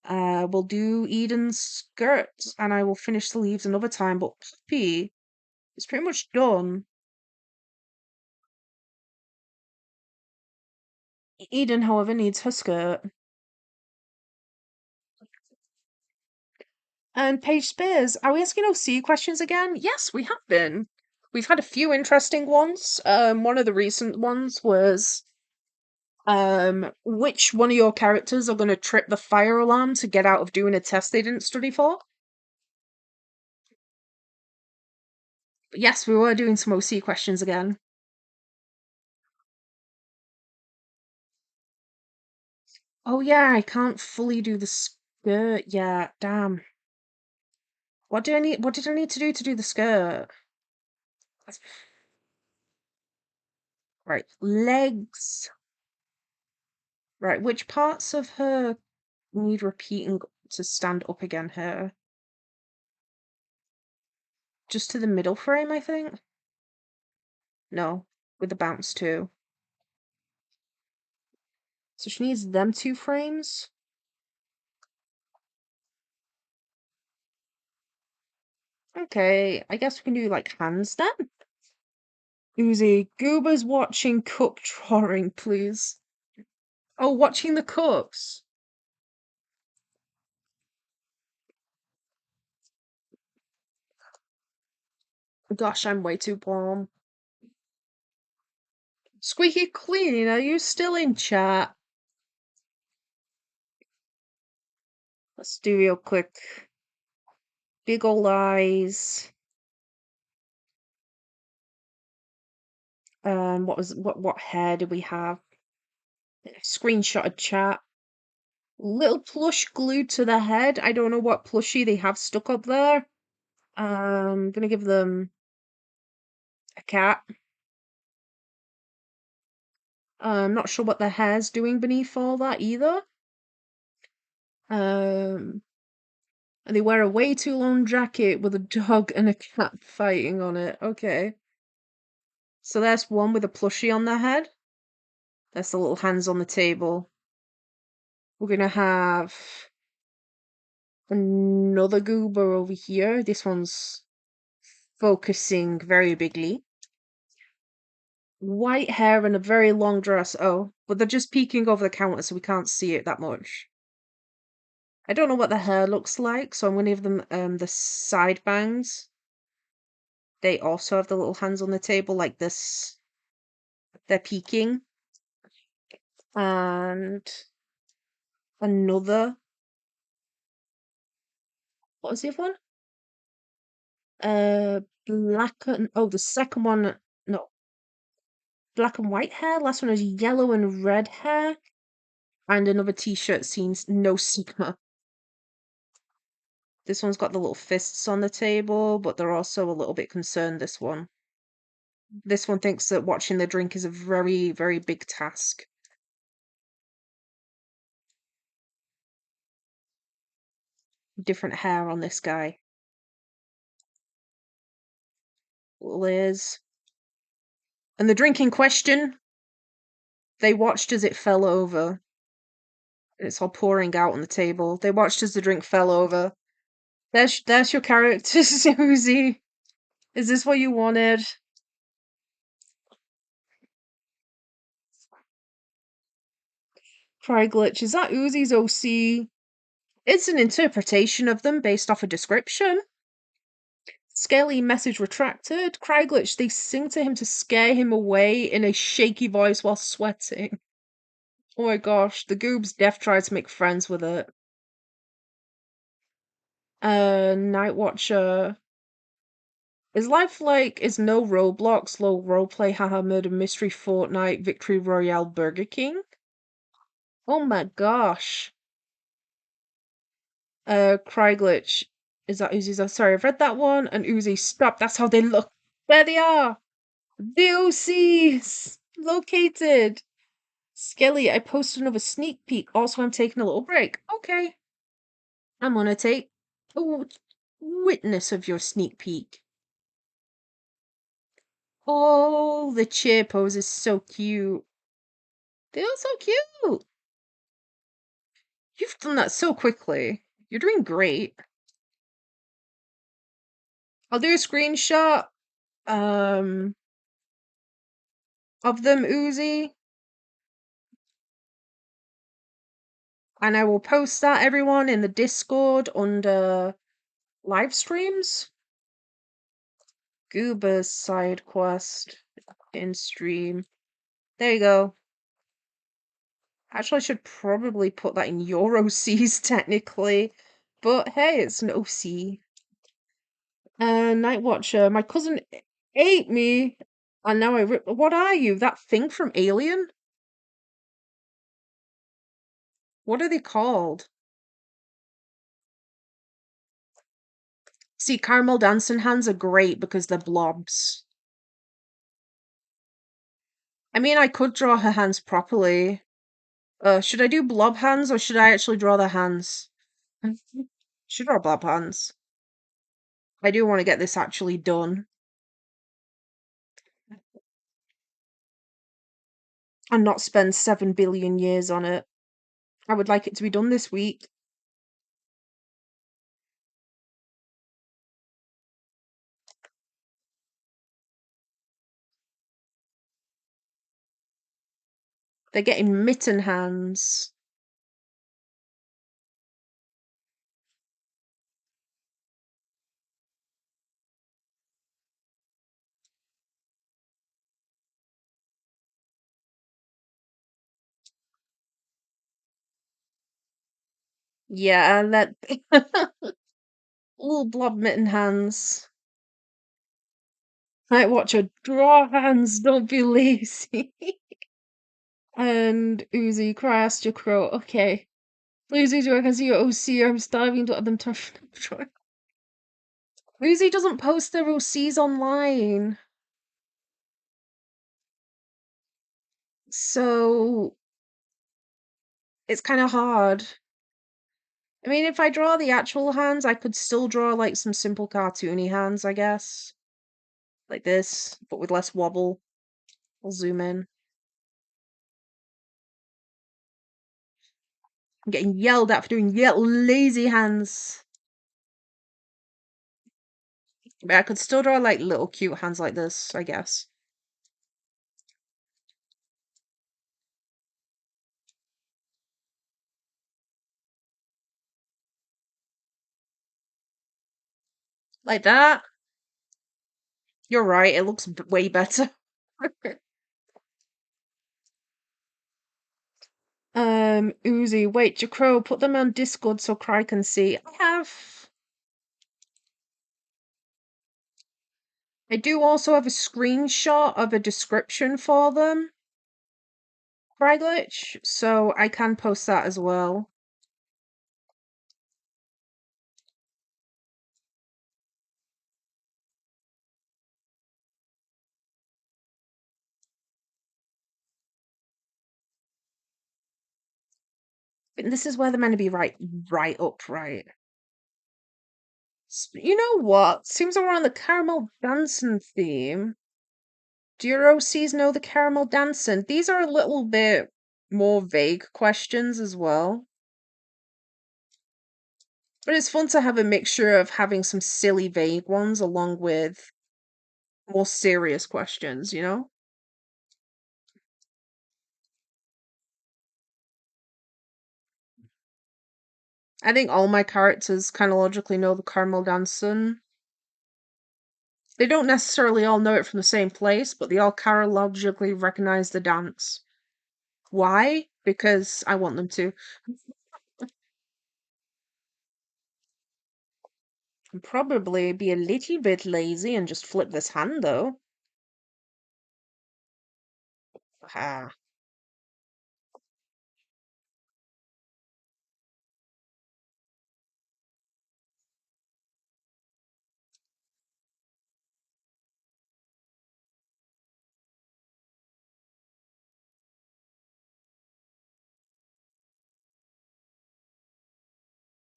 We'll do Eden's skirt, and I will finish the leaves another time, but Puppy is pretty much done. Eden, however, needs her skirt. And Paige Spears, are we asking OC questions again? Yes, we have been. We've had a few interesting ones. One of the recent ones was which one of your characters are going to trip the fire alarm to get out of doing a test they didn't study for? But yes, we were doing some OC questions again. Oh yeah, I can't fully do the skirt yet. Damn. What do I need? What did I need to do the skirt? Right, legs. Right, which parts of her need repeating to stand up again here? Just to the middle frame, I think? No, with the bounce too. So she needs them two frames? Okay, I guess we can do like hands then. Uzi, Goober's watching cup drawing, please. Oh, watching the cups. Gosh, I'm way too warm. Squeaky Clean, are you still in chat? Let's do real quick. Big ol' eyes. What hair did we have? Screenshotted chat. Little plush glued to the head. I don't know what plushie they have stuck up there. Gonna give them a cat. I'm not sure what their hair's doing beneath all that either. Um, and they wear a way too long jacket with a dog and a cat fighting on it. Okay. So there's one with a plushie on their head. There's the little hands on the table. We're gonna have another goober over here. This one's focusing very bigly. White hair and a very long dress. Oh, but they're just peeking over the counter so we can't see it that much. I don't know what the hair looks like, so I'm gonna give them the side bangs. They also have the little hands on the table like this. They're peeking. And another. What was the other one? Black and oh, the second one. No, black and white hair. Last one is yellow and red hair. And another t-shirt scenes no Sigma. This one's got the little fists on the table, but they're also a little bit concerned, this one. This one thinks that watching the drink is a very, very big task. Different hair on this guy. Liz. And the drink in question, they watched as it fell over. It's all pouring out on the table. They watched as the drink fell over. There's your character, Susie. Is this what you wanted? Cry glitch. Is that Uzi's OC? It's an interpretation of them based off a description. Scaly message retracted. Cry glitch. They sing to him to scare him away in a shaky voice while sweating. Oh my gosh, the goob's deaf tried to make friends with it. Night Watcher. Is no Roblox, low roleplay, haha, murder mystery, Fortnite, Victory Royale, Burger King? Oh my gosh. Cry Glitch. Is that Uzi's? Sorry, I've read that one. And Uzi, stop. That's how they look. There they are. The OCs located. Skelly, I posted another sneak peek. Also, I'm taking a little break. Okay. I'm gonna take a witness of your sneak peek. Oh, the cheer pose is so cute. They are so cute. You've done that so quickly. You're doing great. I'll do a screenshot um of them, Uzi, and I will post that everyone in the Discord under live streams. Goober's side quest in stream. There you go. Actually, I should probably put that in your OCs technically, but hey, it's an OC. Night Watcher. My cousin ate me, and now What are you? That thing from Alien? What are they called? See, Caramelldansen hands are great because they're blobs. I mean, I could draw her hands properly. Should I do blob hands or should I actually draw their hands? Should draw blob hands. I do want to get this actually done. And not spend 7 billion years on it. I would like it to be done this week. They're getting mitten hands. Yeah, let little blob mitten hands. Night Watcher, draw hands, don't be lazy. And Uzi, Crash, Jcrow. Okay. Uzi, do I can see your OC? I'm starving to let them touch. Uzi doesn't post their OCs online. So it's kind of hard. I mean, if I draw the actual hands, I could still draw like some simple cartoony hands, I guess. Like this, but with less wobble. I'll zoom in. I'm getting yelled at for doing lazy hands. But I could still draw like little cute hands like this, I guess. Like that. You're right, it looks way better. Uzi, wait, Jcrow, put them on Discord so Cry can see. I have. I do also have a screenshot of a description for them, Cry Glitch, so I can post that as well. But this is where they're meant to be right upright. You know what? Seems like we're on the Caramelldansen theme. Do your OCs know the Caramelldansen? These are a little bit more vague questions as well. But it's fun to have a mixture of having some silly vague ones along with more serious questions, you know? I think all my characters kind of logically know the Caramelldansen. They don't necessarily all know it from the same place, but they all logically recognize the dance. Why? Because I want them to. Can probably be a little bit lazy and just flip this hand though. Ah.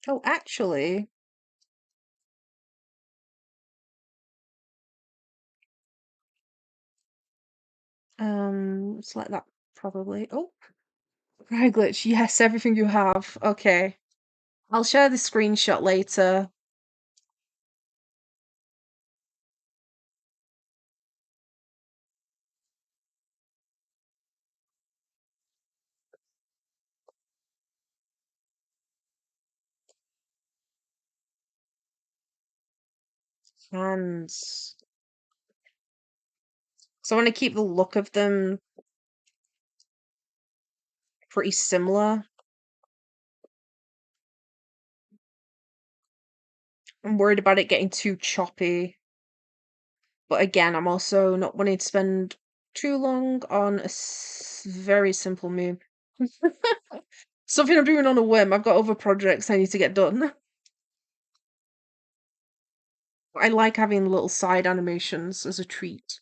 Oh, actually, select that probably. Oh, right glitch. Yes, everything you have. Okay. I'll share the screenshot later. Hands. So I want to keep the look of them pretty similar. I'm worried about it getting too choppy. But again, I'm also not wanting to spend too long on a very simple meme. Something I'm doing on a whim. I've got other projects I need to get done. I like having little side animations as a treat.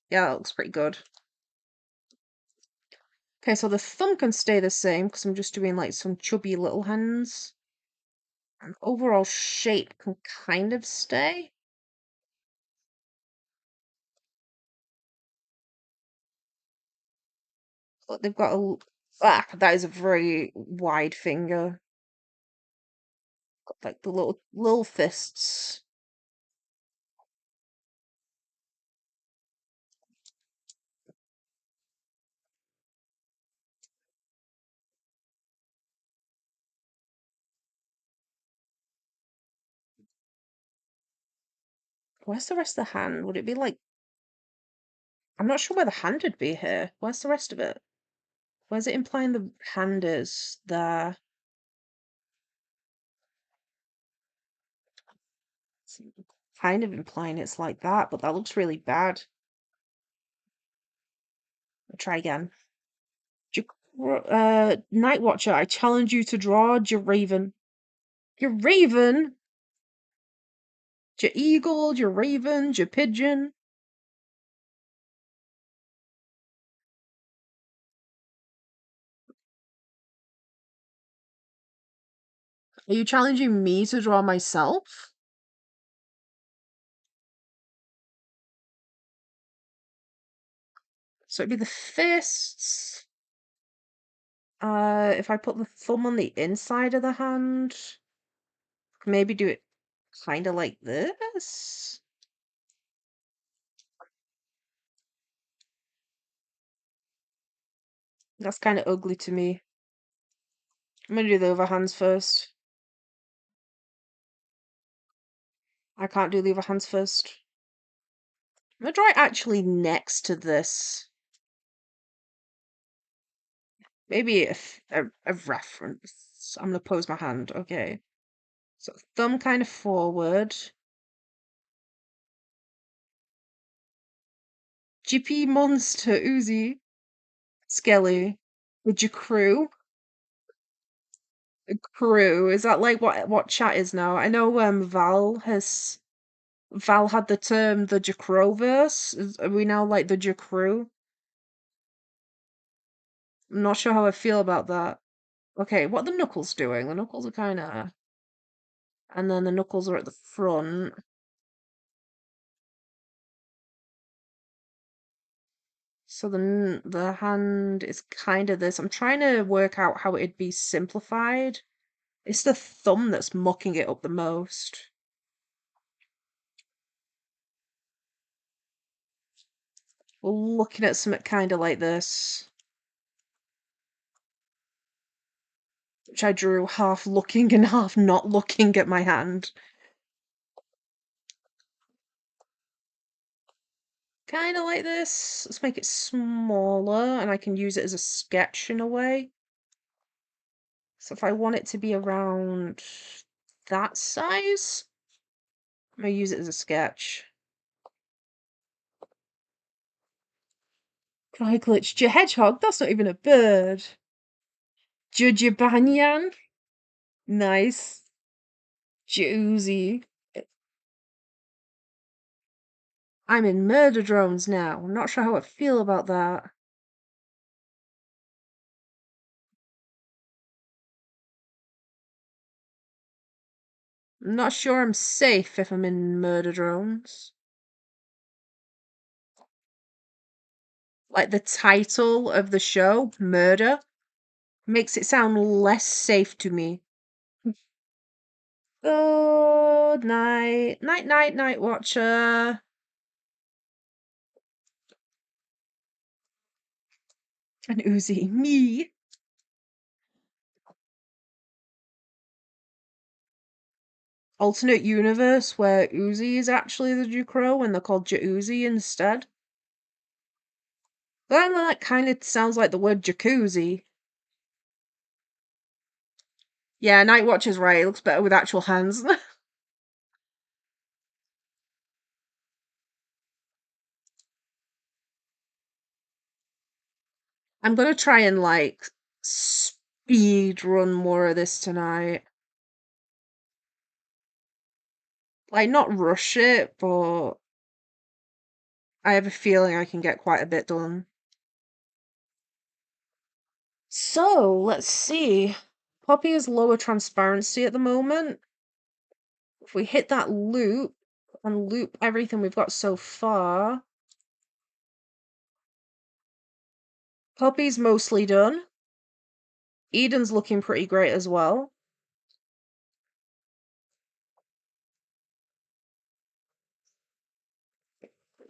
Yeah, that looks pretty good. Okay, so the thumb can stay the same because I'm just doing like some chubby little hands. And overall shape can kind of stay. But they've got that is a very wide finger. Got like the little fists. Where's the rest of the hand? Would it be like I'm not sure where the hand would be here. Where's the rest of it? Where's it implying the hand is there? It's kind of implying it's like that, but that looks really bad. I'll try again. Night Watcher, I challenge you to draw Raven. Your Raven? Your Eagle, your Raven, your Pigeon. Are you challenging me to draw myself? So it'd be the fists. If I put the thumb on the inside of the hand, maybe do it kind of like this. That's kind of ugly to me. I'm gonna do the other hands first. I can't do the other hands first. I'm gonna draw it actually next to this. Maybe a reference. I'm gonna pose my hand. Okay. So thumb kind of forward. GP Monster Uzi. Skelly. The Jcrow. Crew. Is that like what chat is now? I know Val had the term the Jcrowverse. Are we now like the Jcrow? I'm not sure how I feel about that. Okay, what are the knuckles doing? The knuckles are kind of, and then the knuckles are at the front. So the hand is kind of this. I'm trying to work out how it'd be simplified. It's the thumb that's mucking it up the most. We're looking at something kind of like this, which I drew half looking and half not looking at my hand. Kind of like this. Let's make it smaller, and I can use it as a sketch in a way. So if I want it to be around that size, I'm gonna use it as a sketch. Dry glitch. Hedgehog? That's not even a bird. Jujubanyan? Nice. Juicy. I'm in murder drones now. I'm not sure how I feel about that. I'm not sure I'm safe if I'm in murder drones. Like the title of the show, Murder, makes it sound less safe to me. Good night. Night, night, night watcher. And Uzi, me. Alternate universe where Uzi is actually the Jcrow and they're called Uzi instead. That kind of sounds like the word jacuzzi. Yeah, Night Watcher's right. It looks better with actual hands. I'm gonna try and like speed run more of this tonight. Like, not rush it, but I have a feeling I can get quite a bit done. So, let's see. Poppy is lower transparency at the moment. If we hit that loop and loop everything we've got so far, Poppy's mostly done. Eden's looking pretty great as well.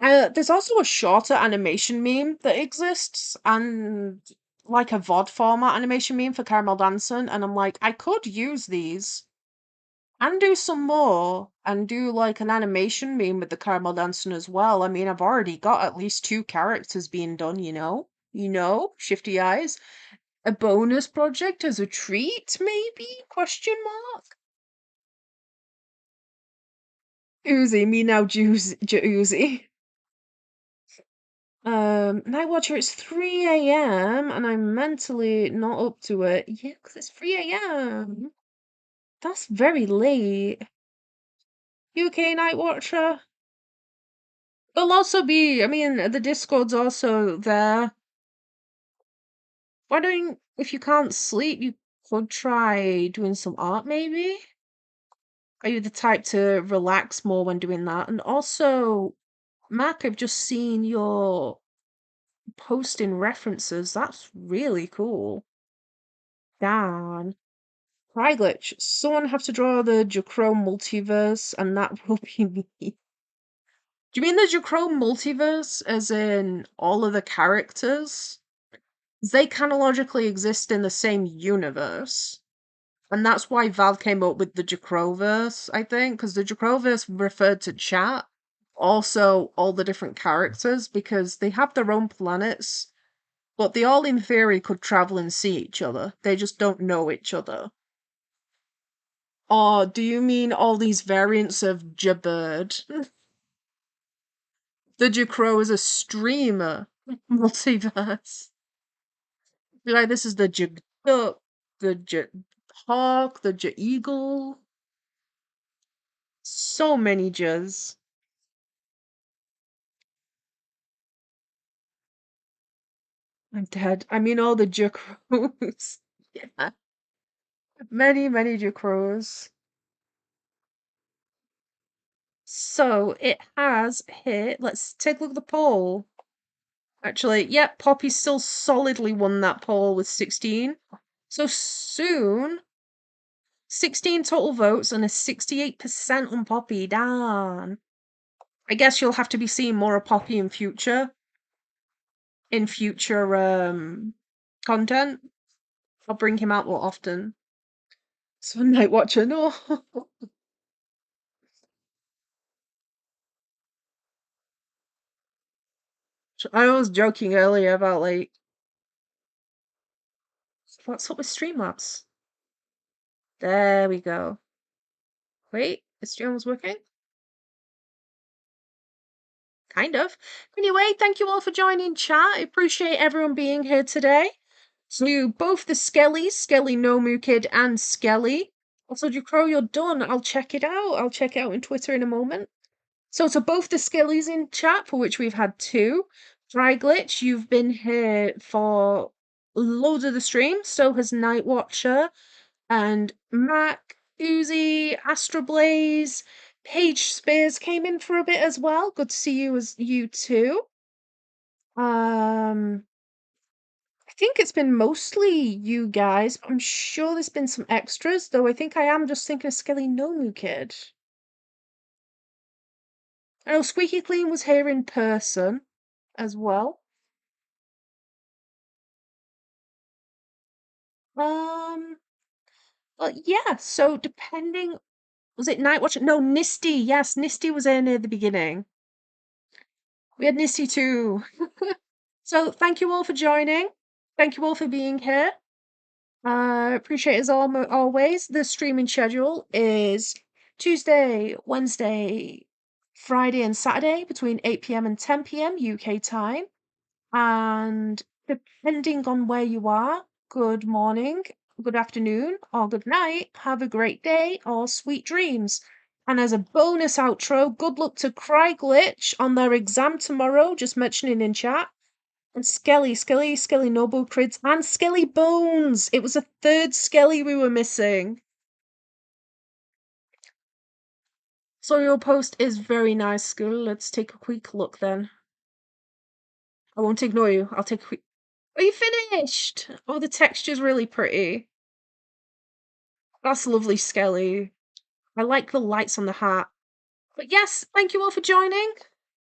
There's also a shorter animation meme that exists, and like a VOD format animation meme for Caramelldansen, and I'm like, I could use these and do some more and do like an animation meme with the Caramelldansen as well. I mean, I've already got at least 2 characters being done, you know? Shifty eyes. A bonus project as a treat, maybe? Question mark? Uzi, me now, Uzi. Night Watcher, it's 3 a.m. and I'm mentally not up to it. Yeah, because it's 3 a.m. That's very late. You okay, Night Watcher? It'll also be, I mean, the Discord's also there. Why don't, if you can't sleep, you could try doing some art, maybe? Are you the type to relax more when doing that? And also, Mac, I've just seen your posting references. That's really cool. Darn. Cry glitch. Someone have to draw the Jcrow multiverse, and that will be me. Do you mean the Jcrow multiverse, as in all of the characters? They chronologically exist in the same universe. And that's why Val came up with the Jcrowverse, I think, because the Jcrowverse referred to chat, also all the different characters, because they have their own planets, but they all, in theory, could travel and see each other. They just don't know each other. Oh, do you mean all these variants of Jabird? The Jcrow is a streamer multiverse. Like, this is the Duck, the Hawk, the Eagle. So many J's. I'm dead. I mean, all the Jcrows. Yeah. Many, many Jcrows. So it has hit. Let's take a look at the poll. Actually, yep, Poppy still solidly won that poll with 16. So soon, 16 total votes and a 68% on Poppy. Darn. I guess you'll have to be seeing more of Poppy in future. In future content. I'll bring him out more often. So Night Watcher, no. I was joking earlier about like what's up with Streamlabs? There we go. Wait, is Jones working? Kind of. Anyway, thank you all for joining chat. I appreciate everyone being here today. To both the Skellys, Skelly Nomu Kid and Skelly. Also, Jcrow, you're done. I'll check it out. I'll check it out on Twitter in a moment. So to both the Skellys in chat, for which we've had two. Dry Glitch, you've been here for loads of the streams. So has Night Watcher and Mac, Uzi, Astroblaze, Paige Spears came in for a bit as well. Good to see you too. I think it's been mostly you guys, but I'm sure there's been some extras, though I think I am just thinking of Skelly Nomu Kid. I know Squeaky Clean was here in person as well. Um, but yeah, so depending, was it Night Watch? No, Nisty. Yes, Nisty was here near the beginning. We had Nisty too. So thank you all for joining. Thank you all for being here. Appreciate it as always. The streaming schedule is Tuesday, Wednesday, Friday, and Saturday between 8 p.m. and 10 p.m. UK time. And depending on where you are, good morning, good afternoon, or good night. Have a great day or sweet dreams. And as a bonus outro, good luck to Cry Glitch on their exam tomorrow, just mentioning in chat. And Skelly Noble Crids, and Skelly Bones! It was a third Skelly we were missing. So your post is very nice, School. Let's take a quick look then. I won't ignore you. I'll take a quick... Are you finished? Oh, the texture's really pretty. That's lovely, Skelly. I like the lights on the hat. But yes, thank you all for joining.